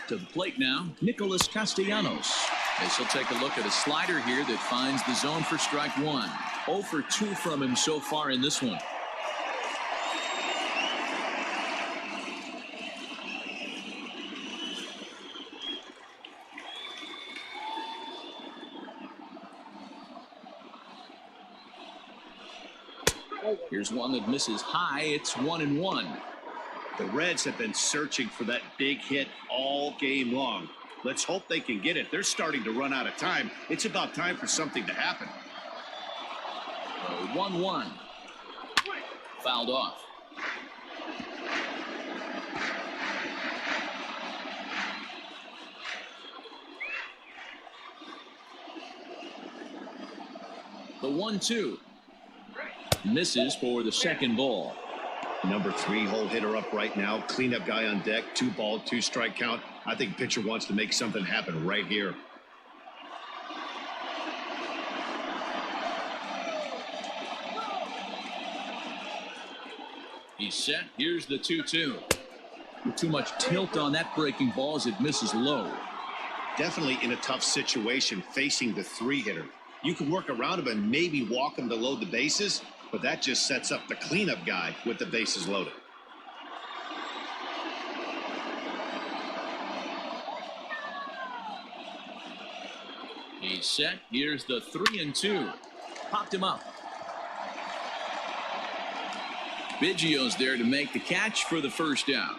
To the plate now, Nicholas Castellanos. As he'll take a look at a slider here that finds the zone for strike 1. 0 for 2 from him so far in this one. Here's one that misses high. It's 1-1. The Reds have been searching for that big hit all game long. Let's hope they can get it. They're starting to run out of time. It's about time for something to happen. 1-1. Fouled off. The 1-2. Misses for the second ball. Number 3 hole hitter up right now. Cleanup guy on deck. 2 ball, 2 strike count. I think pitcher wants to make something happen right here. He's set. Here's the 2-2. Too much tilt on that breaking ball as it misses low. Definitely in a tough situation facing the 3 hitter. You can work around him and maybe walk him to load the bases, but that just sets up the cleanup guy with the bases loaded. He's set. Here's the 3-2. Popped him up. Biggio's there to make the catch for the first down.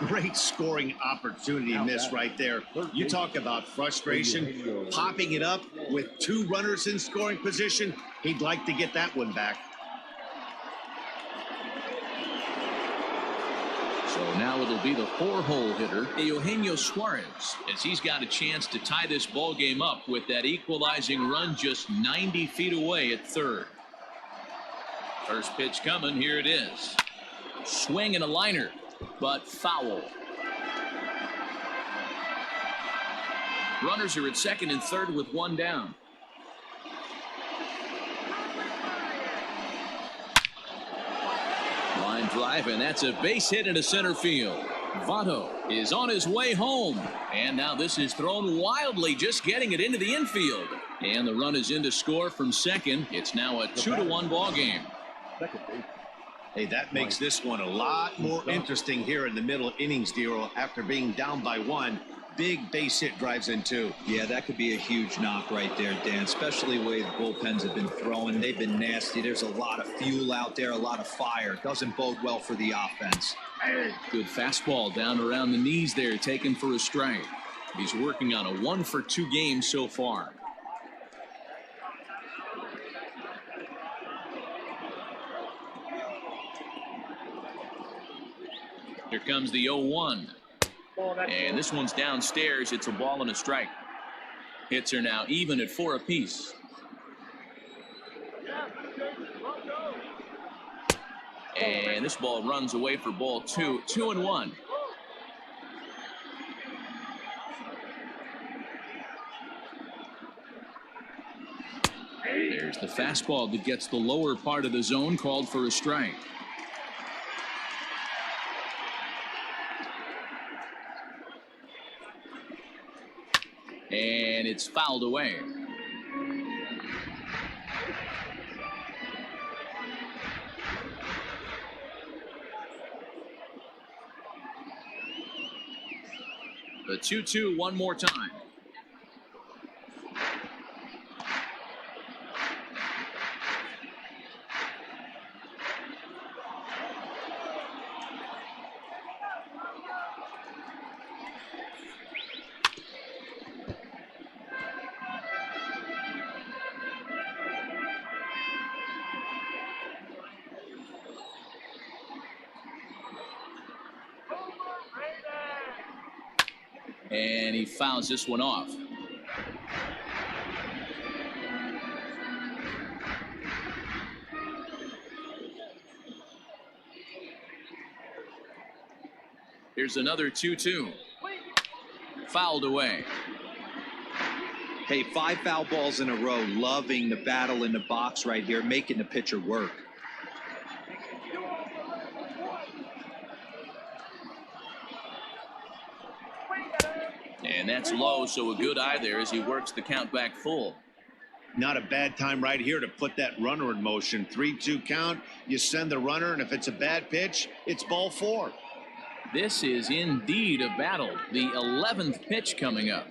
Great scoring opportunity miss right there. You talk about frustration, popping it up with 2 runners in scoring position. He'd like to get that one back. So now it'll be the 4-hole hitter, Eugenio Suarez, as he's got a chance to tie this ball game up with that equalizing run just 90 feet away at third. First pitch coming. Here it is. Swing and a liner, but foul. Runners are at second and third with 1 down. Line drive, and that's a base hit into center field. Votto is on his way home, and now this is thrown wildly, just getting it into the infield. And the run is in to score from second. It's now a 2-1 ball game. Hey, that makes this one a lot more interesting here in the middle innings, Dero. After being down by 1, big base hit drives in 2. Yeah, that could be a huge knock right there, Dan, especially the way the bullpens have been throwing. They've been nasty. There's a lot of fuel out there, a lot of fire. Doesn't bode well for the offense. Good fastball down around the knees there, taken for a strike. He's working on a 1-for-2 game so far. Here comes the 0-1. And this one's downstairs. It's a ball and a strike. Hits are now even at 4 apiece. And this ball runs away for ball 2. 2-1. There's the fastball that gets the lower part of the zone, called for a strike. And it's fouled away. The 2-2 one more time. And he fouls this one off. Here's another 2-2. Fouled away. Hey, 5 foul balls in a row. Loving the battle in the box right here, making the pitcher work. And that's low, so a good eye there as he works the count back full. Not a bad time right here to put that runner in motion. 3-2 count. You send the runner, and if it's a bad pitch, it's ball 4. This is indeed a battle. The 11th pitch coming up.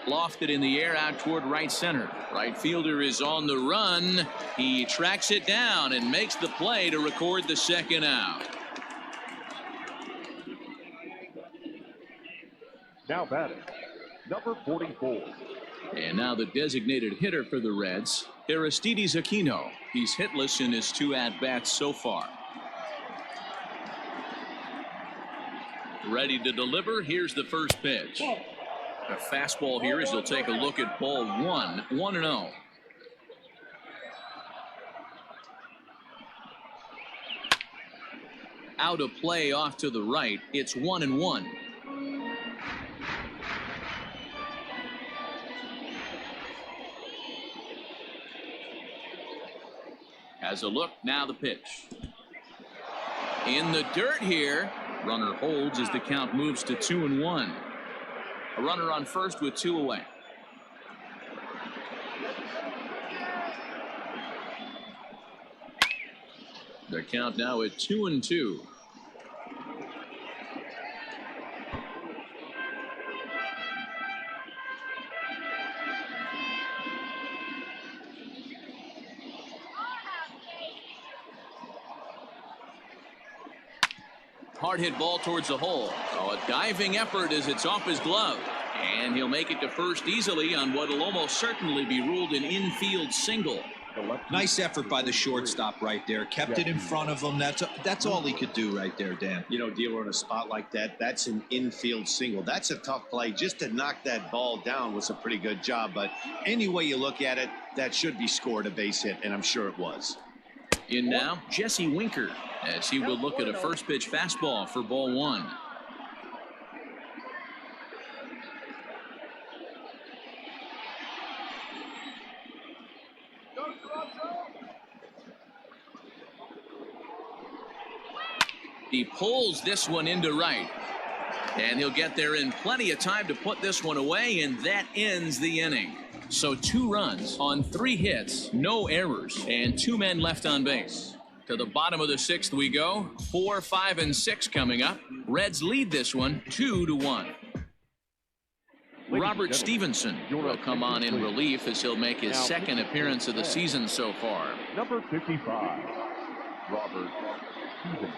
Lofted in the air out toward right center. Right fielder is on the run. He tracks it down and makes the play to record the second out. Now batting, number 44. And now the designated hitter for the Reds, Aristides Aquino. He's hitless in his 2 at-bats so far. Ready to deliver. Here's the first pitch. A fastball here as he'll take a look at ball 1. 1-0. Out of play off to the right. It's 1-1. Has a look. Now the pitch. In the dirt here. Runner holds as the count moves to 2-1. A runner on first with 2 away. The count now at 2-2. Hard hit ball towards the hole. Oh, a diving effort as it's off his glove. And he'll make it to first easily on what will almost certainly be ruled an infield single. Nice effort by the shortstop right there. Kept it in front of him. That's all he could do right there, Dan. You know, dealer in a spot like that, that's an infield single. That's a tough play. Just to knock that ball down was a pretty good job. But any way you look at it, that should be scored a base hit, and I'm sure it was. In now, Jesse Winker, as he will look at a first pitch fastball for ball one. He pulls this one into right. And he'll get there in plenty of time to put this one away, and that ends the inning. So 2 runs on 3 hits, no errors, and 2 men left on base. To the bottom of the 6th we go. 4, 5, and 6 coming up. Reds lead this one 2-1. Robert Stevenson will come on in relief as he'll make his second appearance of the season so far. Number 55, Robert Stevenson.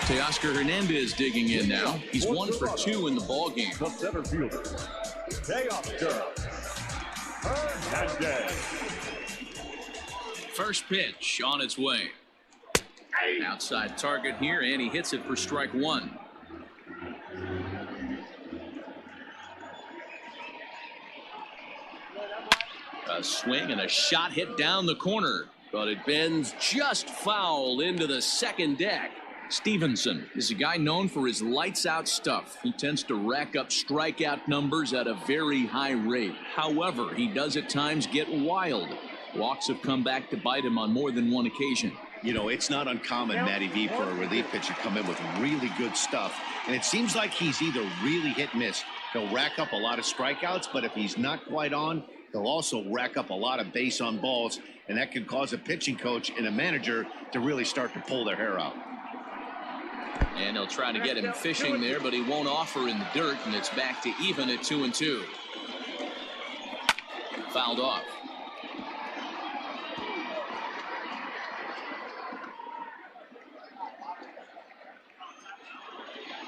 Teoscar Hernandez digging in now. He's 1 for 2 in the ball game. The center fielder, Teoscar Hernandez. First pitch on its way. Outside target here, and he hits it for strike 1. A swing and a shot hit down the corner, but it bends just foul into the second deck. Stevenson is a guy known for his lights-out stuff. He tends to rack up strikeout numbers at a very high rate. However, he does at times get wild. Walks have come back to bite him on more than one occasion. You know, it's not uncommon, Matty V, for a relief pitcher to come in with really good stuff. And it seems like he's either really hit miss. He'll rack up a lot of strikeouts, but if he's not quite on, he'll also rack up a lot of base on balls. And that can cause a pitching coach and a manager to really start to pull their hair out. And he'll try to get him fishing there, but he won't offer in the dirt, and it's back to even at 2-2. Fouled off.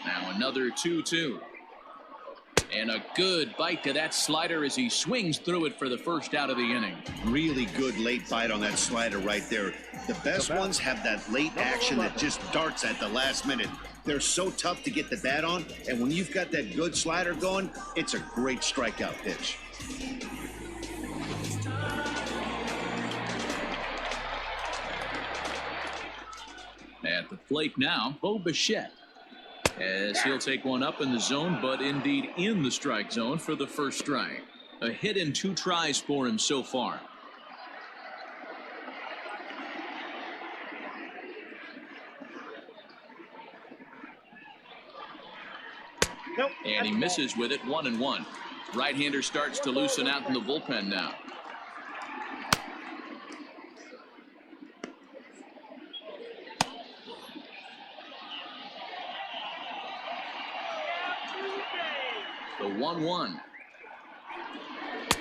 Now another 2-2. And a good bite to that slider as he swings through it for the first out of the inning. Really good late bite on that slider right there. The best ones have that late action that just darts at the last minute. They're so tough to get the bat on, and when you've got that good slider going, it's a great strikeout pitch. At the plate now, Bo Bichette, as he'll take one up in the zone, but indeed in the strike zone for the first strike. A hit in 2 tries for him so far. And he misses with it, 1-1. Right-hander starts to loosen out in the bullpen now. The 1-1.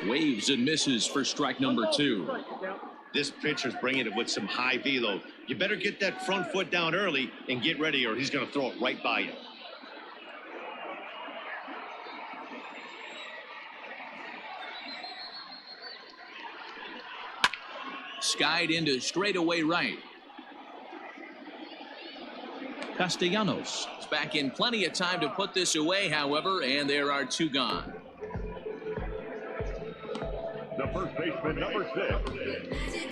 Waves and misses for strike number 2. This pitcher's bringing it with some high velo. You better get that front foot down early and get ready, or he's going to throw it right by you. Skied into straightaway right. Castellanos is back in plenty of time to put this away, however, and there are 2 gone. The first baseman, number 6,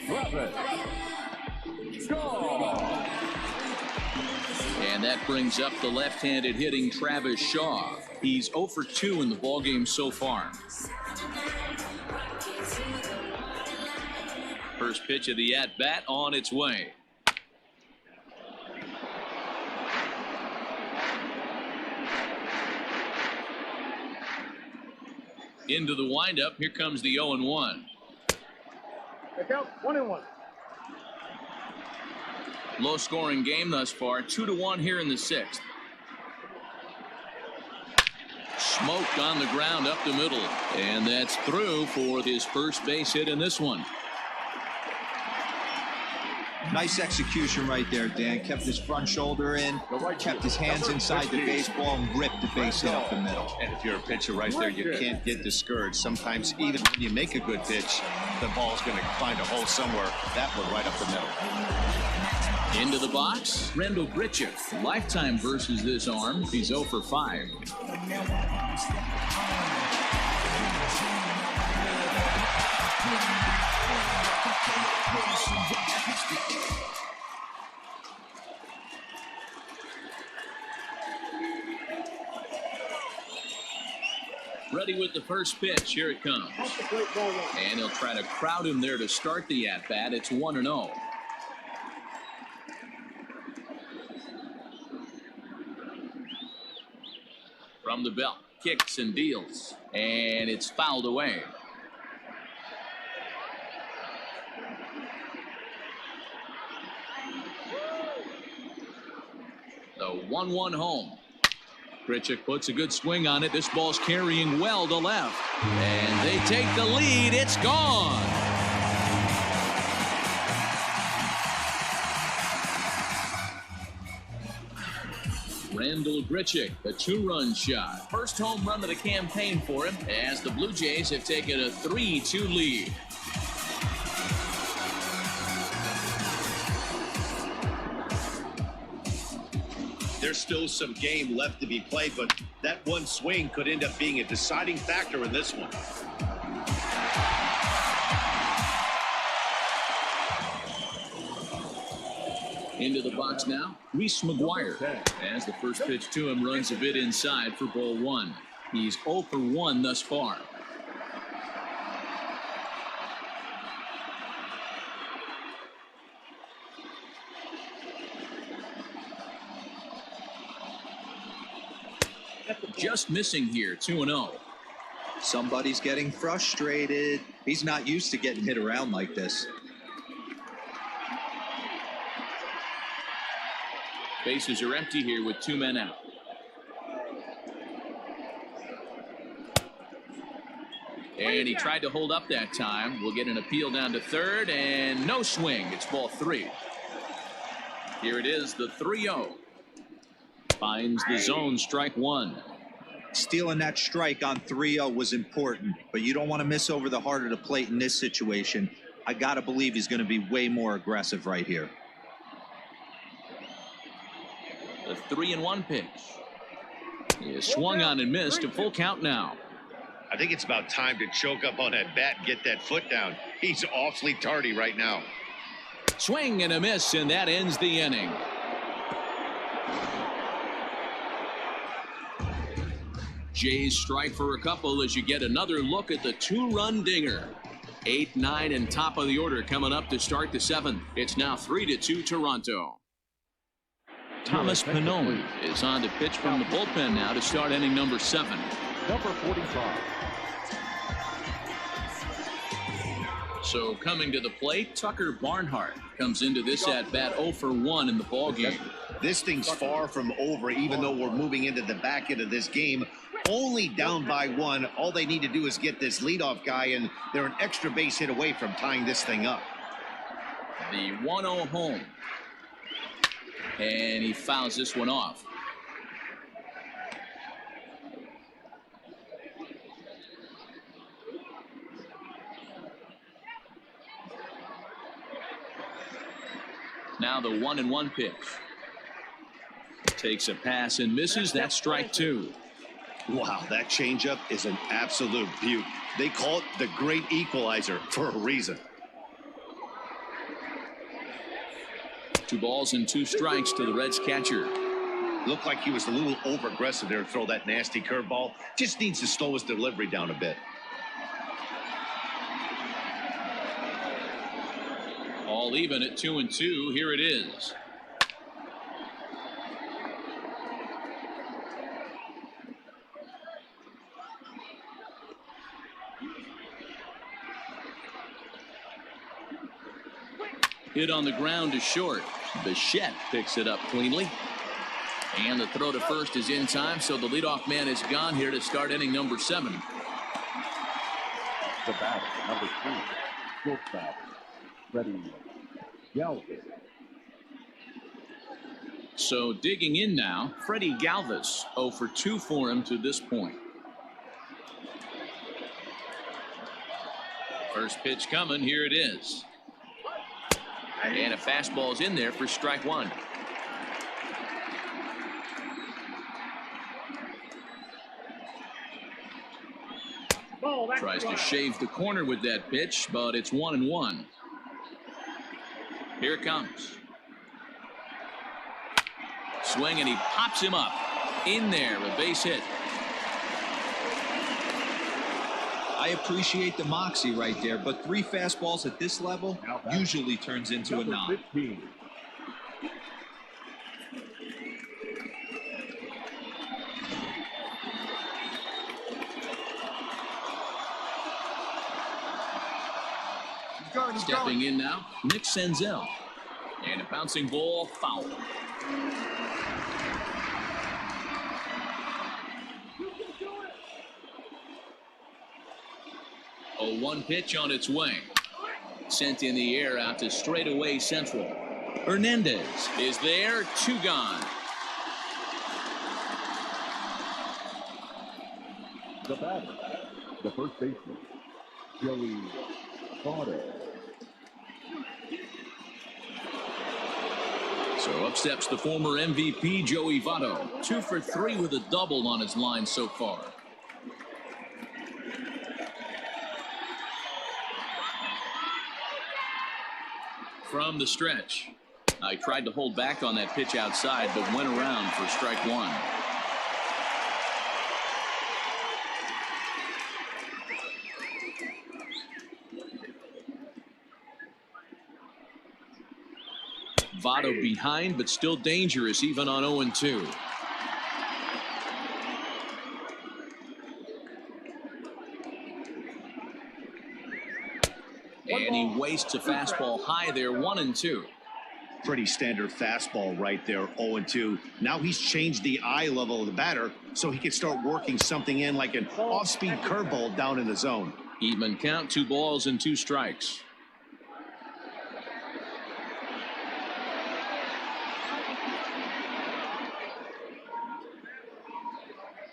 Travis Shaw. And that brings up the left-handed hitting Travis Shaw. He's 0 for 2 in the ballgame so far. First pitch of the at-bat on its way. Into the windup. Here comes the 0-1. Count 1-1. Low-scoring game thus far. 2-1 here in the 6th. Smoked on the ground up the middle, and that's through for his first base hit in this one. Nice execution right there, Dan. Kept his front shoulder in, kept his hands inside the baseball, and ripped the base hit up the middle. And if you're a pitcher right there, you can't get discouraged. Sometimes even when you make a good pitch, the ball's going to find a hole somewhere. That one right up the middle. Into the box, Randall Grichuk. Lifetime versus this arm. He's 0 for 5. Ready with the first pitch. Here it comes. And he'll try to crowd him there to start the at-bat. It's 1-0. From the belt, kicks and deals, and it's fouled away. The 1-1 home. Grichuk puts a good swing on it. This ball's carrying well to left, and they take the lead. It's gone. Randall Grichuk, a 2-run shot. First home run of the campaign for him as the Blue Jays have taken a 3-2 lead. There's still some game left to be played, but that one swing could end up being a deciding factor in this one. Into the box now, Reese McGuire. As the first pitch to him runs a bit inside for ball 1. He's 0 for 1 thus far. Just missing here, 2-0. Somebody's getting frustrated. He's not used to getting hit around like this. Bases are empty here with 2 men out. And he tried to hold up that time. We'll get an appeal down to third, and no swing. It's ball 3. Here it is, the 3-0. Finds the zone, strike 1. Stealing that strike on 3-0 was important, but you don't want to miss over the heart of the plate in this situation. I got to believe he's going to be way more aggressive right here. The 3-1 pitch. He swung on and missed. A full count now. I think it's about time to choke up on that bat and get that foot down. He's awfully tardy right now. Swing and a miss, and that ends the inning. Jays strike for a couple as you get another look at the 2-run dinger. 8, 9, and top of the order coming up to start the 7th. It's now 3-2 Toronto. Thomas Pannone is on to pitch from the bullpen now to start inning number 7. Number 45. So coming to the plate, Tucker Barnhart comes into this at-bat 0 for 1 in the ballgame. This thing's far from over, even though we're moving into the back end of this game. Only down by 1. All they need to do is get this leadoff guy, and they're an extra base hit away from tying this thing up. The 1-0 home. And he fouls this one off. Now the 1-1 pitch. Takes a pass and misses. That's strike 2. Wow, that changeup is an absolute beaut. They call it the great equalizer for a reason. 2 balls and 2 strikes to the Reds catcher. Looked like he was a little over aggressive there to throw that nasty curveball. Just needs to slow his delivery down a bit. All even at 2-2. Here it is. Hit on the ground to short. Bichette picks it up cleanly. And the throw to first is in time, so the leadoff man is gone here to start inning number 7. The batter, number 3. Shortstop. Ready. Galvin. So digging in now, Freddie Galvis, 0 for 2 for him to this point. First pitch coming, here it is. And a fastball's in there for strike one. Tries to shave the corner with that pitch, but it's 1-1. Here it comes. Swing, and he pops him up. In there, a base hit. I appreciate the moxie right there, but 3 fastballs at this level usually turns into a knock. 15. Stepping in now, Nick Senzel. And a bouncing ball, foul. A 1 pitch on its way. Sent in the air out to straightaway central. Hernandez is there, 2 gone. The batter, the first baseman, Joey Votto. So up steps the former MVP Joey Votto, 2 for 3 with a double on his line so far. From the stretch, I tried to hold back on that pitch outside, but went around for strike one. Votto behind, but still dangerous even on 0-2. And he wastes a fastball high there, 1-2. Pretty standard fastball right there, 0-2. Now he's changed the eye level of the batter so he can start working something in like an off-speed curveball down in the zone. Even count, 2 balls and 2 strikes.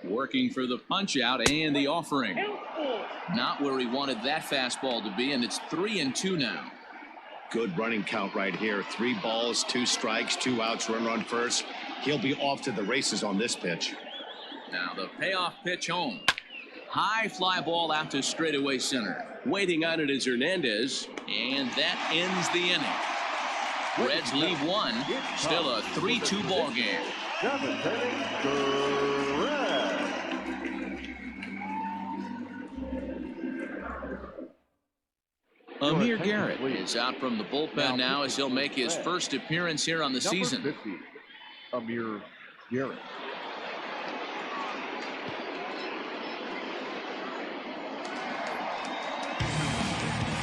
Working for the punch out and the offering. Not where he wanted that fastball to be, and it's 3-2 now. Good running count right here. 3 balls, 2 strikes, 2 outs, runner on first. He'll be off to the races on this pitch. Now the payoff pitch home. High fly ball out to straightaway center. Waiting on it is Hernandez, and that ends the inning. Reds leave 1. Still a 3-2 ball game. Amir Garrett is out from the bullpen now as he'll make his first appearance here on the season. 50, Amir Garrett.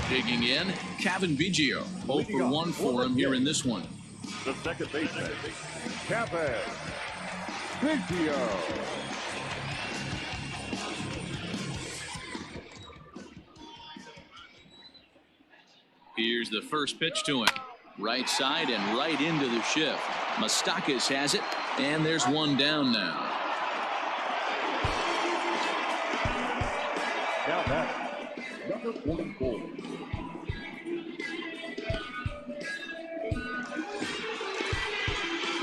Digging in, Kevin Biggio. 0 for 1 for him here in this one. The second baseman, Kevin Biggio. Here's the first pitch to him. Right side and right into the shift. Moustakas has it, and there's 1 down now. Now back, number 44.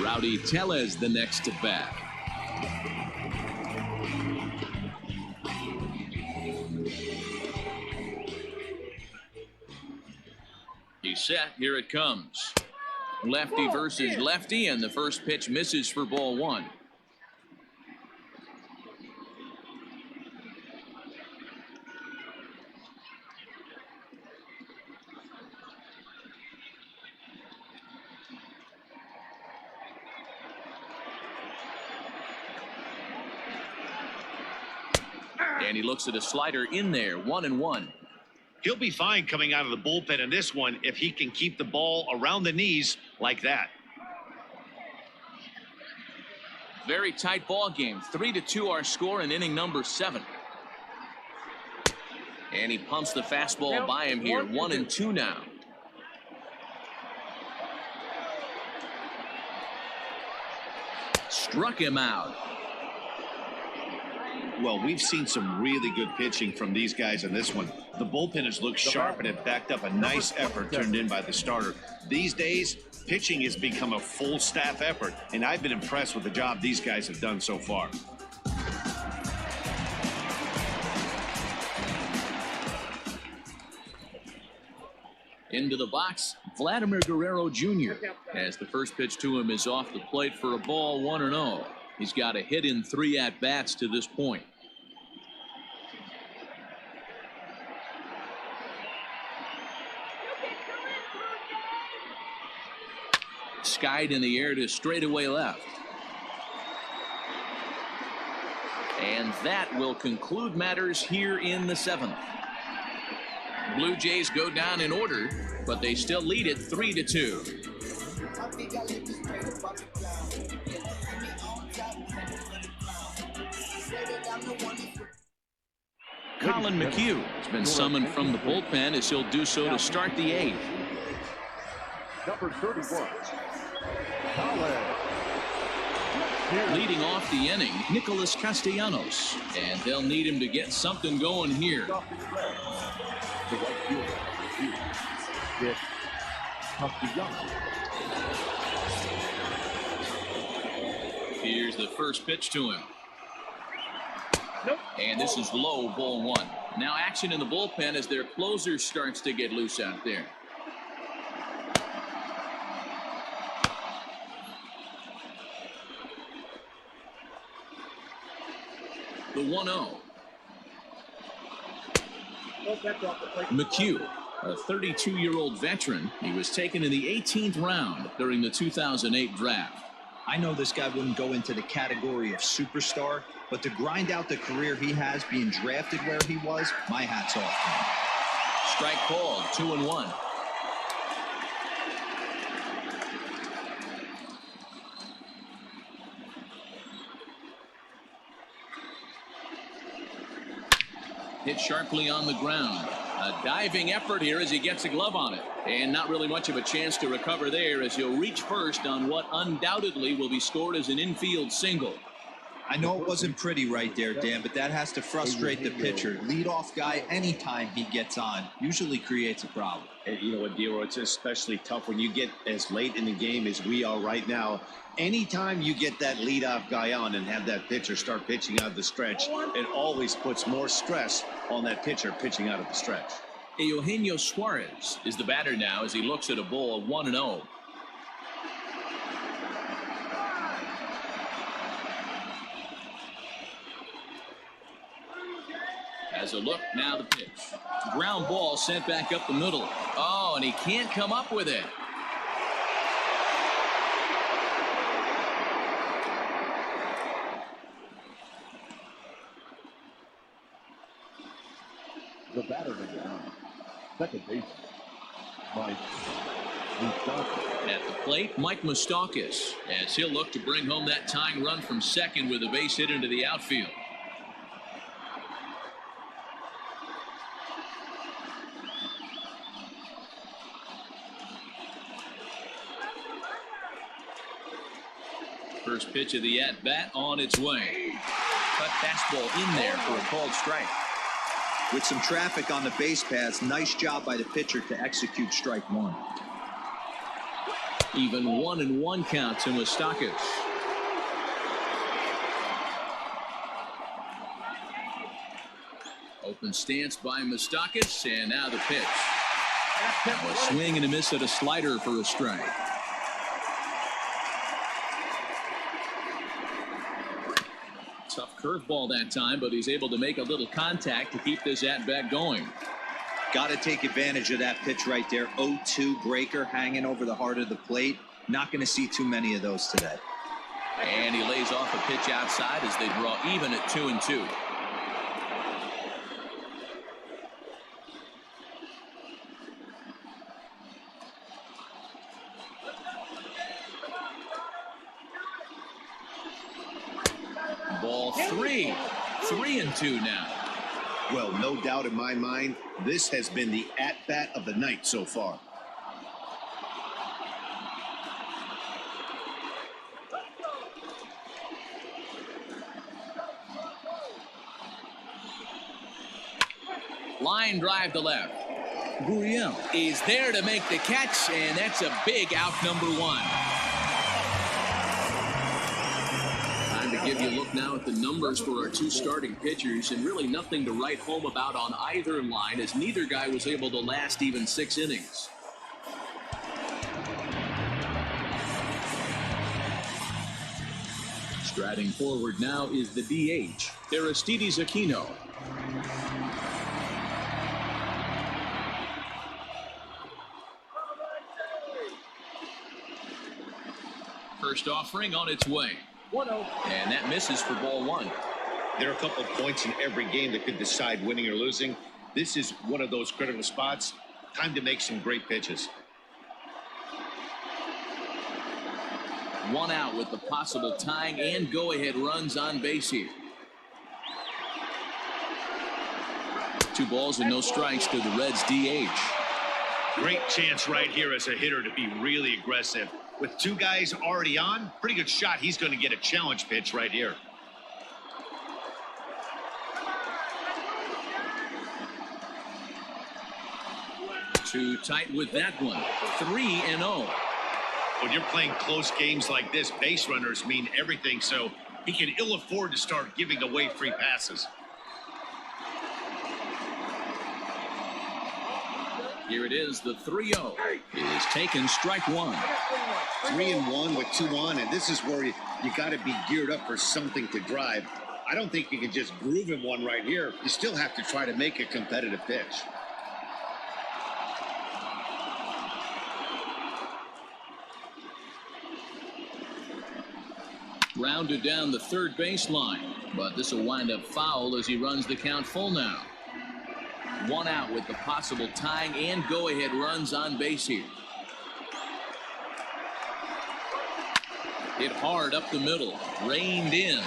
Rowdy Tellez the next to bat. He's set. Here it comes. Lefty versus lefty, and the first pitch misses for ball 1. And he looks at a slider in there, 1-1. He'll be fine coming out of the bullpen in this one if he can keep the ball around the knees like that. Very tight ball game. 3-2 our score in inning number 7. And he pumps the fastball by him here. 1-2 now. struck him out. Well, we've seen some really good pitching from these guys in this one. The bullpen has looked sharp and it backed up a nice effort turned in by the starter. These days, pitching has become a full staff effort, and I've been impressed with the job these guys have done so far. Into the box, Vladimir Guerrero Jr. as the first pitch to him is off the plate for a ball, 1-0. He's got a hit in 3 at-bats to this point. Skied in the air to straightaway left. And that will conclude matters here in the 7th. Blue Jays go down in order, but they still lead it 3-2. Colin McHugh has been summoned from the bullpen as he'll do so to start the 8th. Number 31. Leading off the inning, Nicholas Castellanos, and they'll need him to get something going here. Here's the first pitch to him. And this is low, ball 1. Now action in the bullpen as their closer starts to get loose out there. The 1-0. McHugh, a 32-year-old veteran. He was taken in the 18th round during the 2008 draft. I know this guy wouldn't go into the category of superstar, but to grind out the career he has being drafted where he was, my hat's off to him. Strike called, 2-1. Hit sharply on the ground. A diving effort here as he gets a glove on it. And not really much of a chance to recover there as he'll reach first on what undoubtedly will be scored as an infield single. I know it wasn't pretty right there, Dan, but that has to frustrate the pitcher. Leadoff guy, anytime he gets on, usually creates a problem. And you know what, Dero, it's especially tough when you get as late in the game as we are right now. Anytime you get that leadoff guy on and have that pitcher start pitching out of the stretch, it always puts more stress on that pitcher pitching out of the stretch. Eugenio Suarez is the batter now as he looks at a ball, 1-0. As a look, now the pitch. Ground ball sent back up the middle. Oh, and he can't come up with it. The batter number 9, second baseman, Mike Moustakas. At the plate, Mike Moustakas, as he'll look to bring home that tying run from second with a base hit into the outfield. First pitch of the at-bat on its way. Cut fastball in there for a called strike. With some traffic on the base paths, nice job by the pitcher to execute strike 1. Even 1-1 count to Moustakas. Open stance by Moustakas, and now the pitch. Now a swing and a miss at a slider for a strike. Tough curveball that time, but he's able to make a little contact to keep this at-bat going. Got to take advantage of that pitch right there. 0-2 breaker hanging over the heart of the plate. Not going to see too many of those today. And he lays off a pitch outside as they draw even at 2-2. Ball 3. 3-2 now. Well, no doubt in my mind, this has been the at-bat of the night so far. Line drive to left. Gurriel is there to make the catch, and that's a big out, number one. Time to give you a look now at the numbers for our two starting pitchers, and really nothing to write home about on either line, as neither guy was able to last even 6 innings. Striding forward now is the DH, Aristides Aquino. First offering on its way. 1-0. And that misses for ball one. There are a couple of points in every game that could decide winning or losing. This is one of those critical spots. Time to make some great pitches. One out with the possible tying and go-ahead runs on base here. 2 balls and no strikes to the Reds DH. Great chance right here as a hitter to be really aggressive. With 2 guys already on, pretty good shot. He's going to get a challenge pitch right here. Too tight with that one. 3-0. When you're playing close games like this, base runners mean everything, so he can ill afford to start giving away free passes. Here it is, the 3-0. It is taken, strike one. 3-1 with 2 on, and this is where you got to be geared up for something to drive. I don't think you can just groove him one right here. You still have to try to make a competitive pitch. Rounded down the third baseline, but this will wind up foul as he runs the count full now. 1 out with the possible tying and go-ahead runs on base here. Hit hard up the middle, reined in.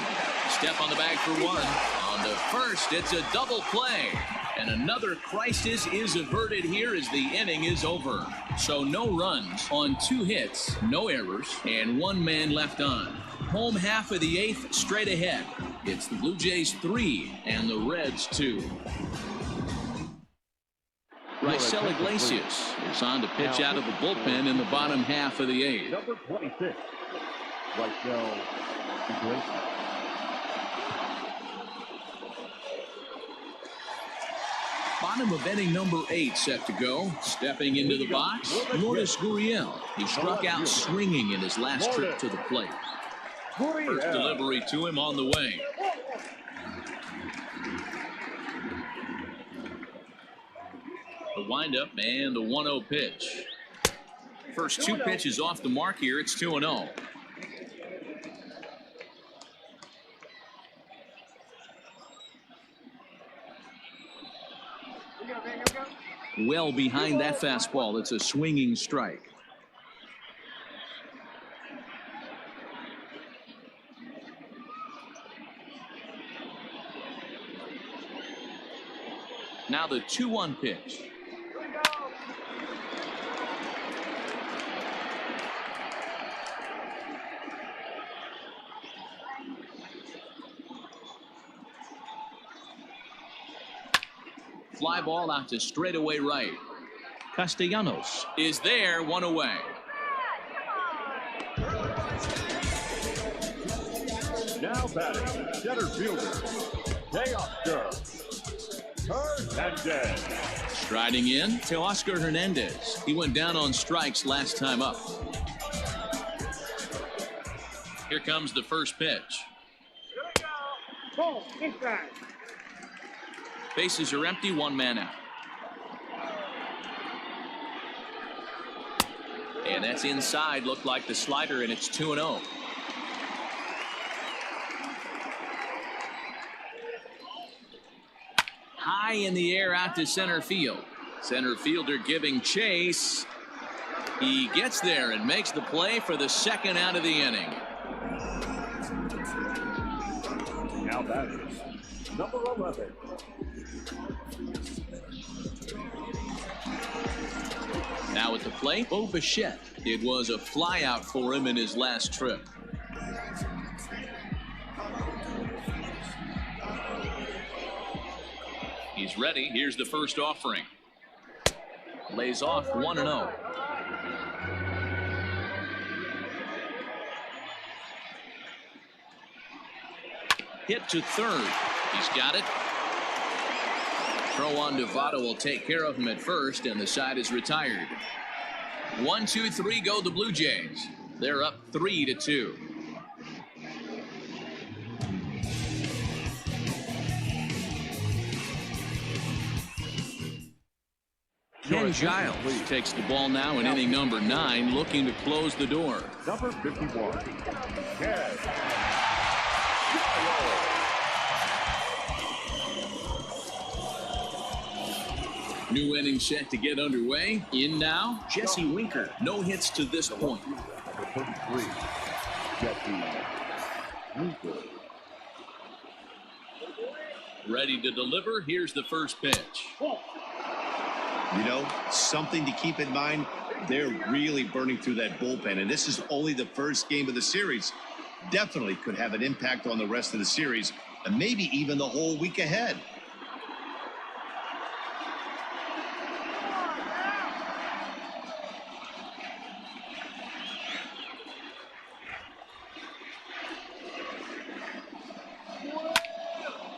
Step on the bag for 1. On the first, it's a double play. And another crisis is averted here as the inning is over. So no runs on 2 hits, no errors, and 1 man left on. Home half of the 8th straight ahead. It's the Blue Jays 3 and the Reds 2. Raisel Iglesias is on to pitch out of the bullpen in the bottom half of the 8th. Number 26, Raisel Iglesias. Bottom of inning number 8 set to go. Stepping into the box, Lourdes Gurriel. He struck out swinging in his last trip to the plate. First delivery to him on the way. The windup and the 1-0 pitch. First 2 pitches off the mark here. It's 2-0. Well behind that fastball. It's a swinging strike. Now the 2-1 pitch. Fly ball out to straightaway right. Castellanos is there, 1 away. Now batting, center fielder, Teoscar Hernandez. Striding in, Teoscar Hernandez. He went down on strikes last time up. Here comes the first pitch. Boom, inside. Bases are empty, 1 man out. And that's inside, looked like the slider, and it's 2-0. High in the air out to center field. Center fielder giving chase. He gets there and makes the play for the 2nd out of the inning. Now batting, number 11. Now at the plate, Bo Bichette. It was a flyout for him in his last trip. He's He's ready. Here's the first offering. Lays off 1-0. Hit to third. He's got it. Throw on to Votto will take care of him at first, and the side is retired. 1, 2, 3 go the Blue Jays. They're up 3-2. Ken Giles takes the ball now in inning number 9, looking to close the door. Number 51, Ken. New inning set to get underway. In now, Jesse Winker. No hits to this point. Number 33, Jesse Winker. Ready to deliver. Here's the first pitch. You know, something to keep in mind, they're really burning through that bullpen, and this is only the first game of the series. Definitely could have an impact on the rest of the series, and maybe even the whole week ahead.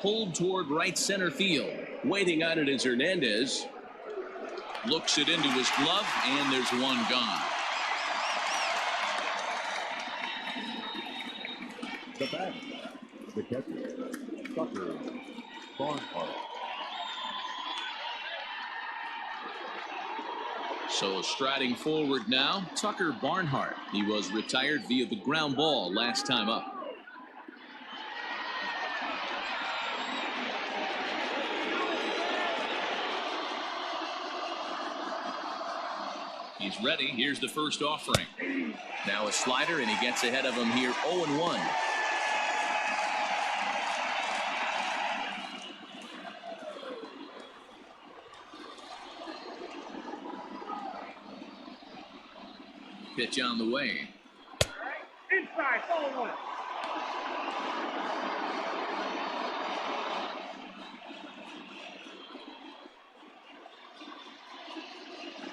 Pulled toward right center field. Waiting on it is Hernandez. Looks it into his glove, and there's one gone. The batter, the catcher, Tucker Barnhart. So striding forward now, Tucker Barnhart. He was retired via the ground ball last time up. He's ready. Here's the first offering. Now a slider, and he gets ahead of him here 0-1. Pitch on the way. Inside, ball 1.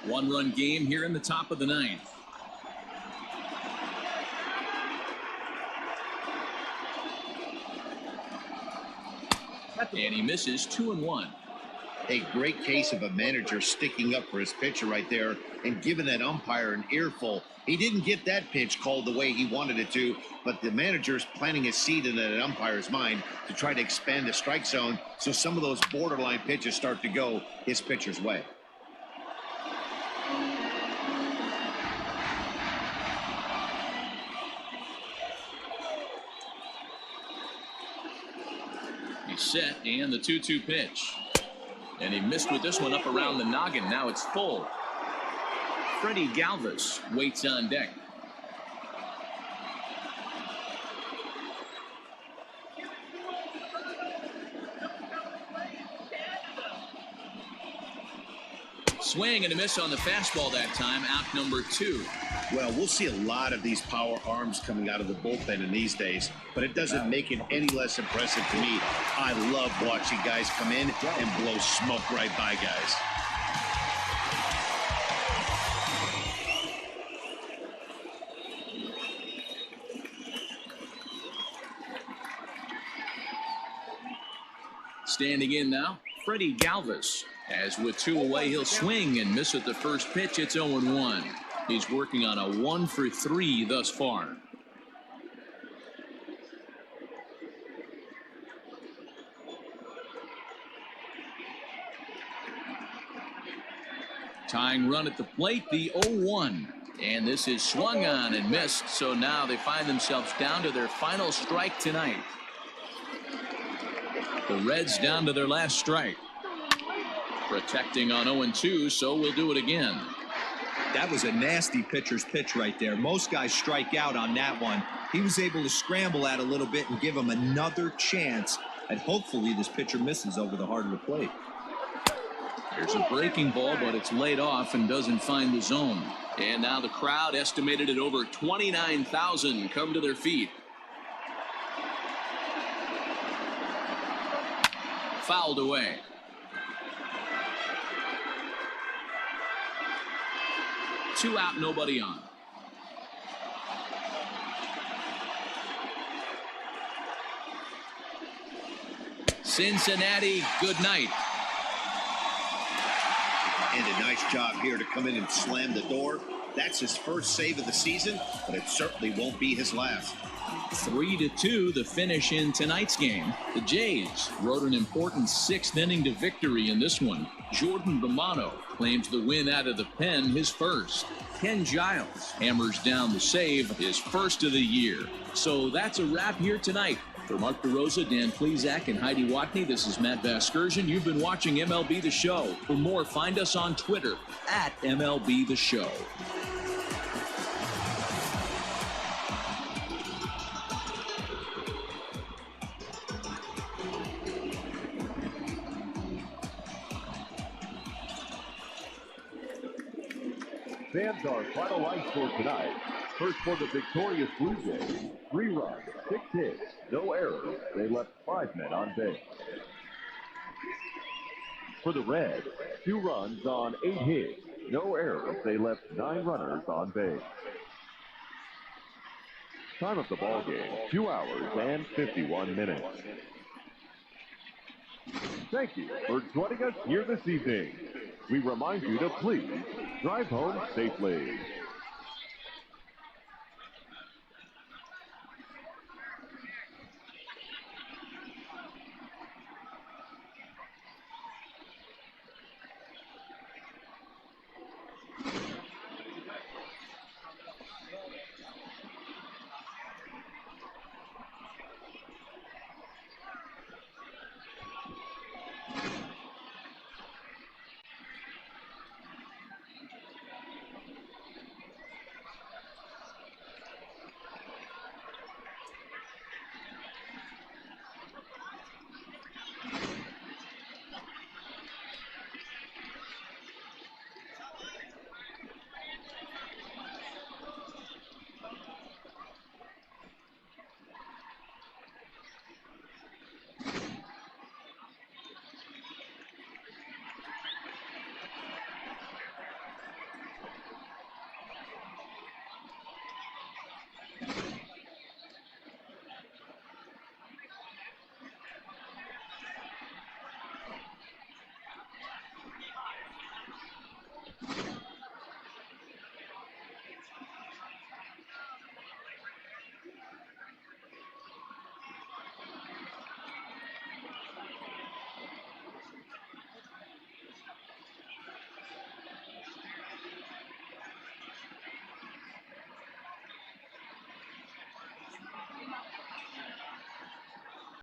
One-run game here in the top of the 9th. And he misses 2-1. A great case of a manager sticking up for his pitcher right there and giving that umpire an earful. He didn't get that pitch called the way he wanted it to, but the manager's planting a seed in that umpire's mind to try to expand the strike zone so some of those borderline pitches start to go his pitcher's way. He's set, and the 2-2 pitch. And he missed with this one up around the noggin. Now it's full. Freddie Galvis waits on deck. Swing and a miss on the fastball that time. Out number 2. Well, we'll see a lot of these power arms coming out of the bullpen in these days, but it doesn't make it any less impressive to me. I love watching guys come in and blow smoke right by guys. Standing in now, Freddie Galvis. As with 2 away, he'll swing and miss at the first pitch. It's 0-1. He's working on a 1-for-3 thus far. Tying run at the plate, the 0-1. And this is swung on and missed, so now they find themselves down to their final strike tonight. The Reds down to their last strike. Protecting on 0-2, so we'll do it again. That was a nasty pitcher's pitch right there. Most guys strike out on that one. He was able to scramble at a little bit and give him another chance, and hopefully this pitcher misses over the heart of the plate. There's a breaking ball, but it's laid off and doesn't find the zone. And now the crowd, estimated at over 29,000, come to their feet. Fouled away. 2 out, nobody on. Cincinnati, good night. And a nice job here to come in and slam the door. That's his first save of the season, but it certainly won't be his last. 3-2 the finish in tonight's game. The Jays rode an important 6th inning to victory in this one. Jordan Romano claims the win out of the pen, his first. Ken Giles hammers down the save, his first of the year. So that's a wrap here tonight. For Mark DeRosa, Dan Plezak, and Heidi Watney, this is Matt Vasgersian. You've been watching MLB The Show. For more, find us on Twitter at MLB The Show. Fans our final lights for tonight. First for the victorious Blue Jays, 3 runs, 6 hits, no errors. They left 5 men on base. For the Reds, 2 runs on 8 hits, no errors. They left 9 runners on base. Time of the ball game, 2 hours and 51 minutes. Thank you for joining us here this evening. We remind you to please drive home safely.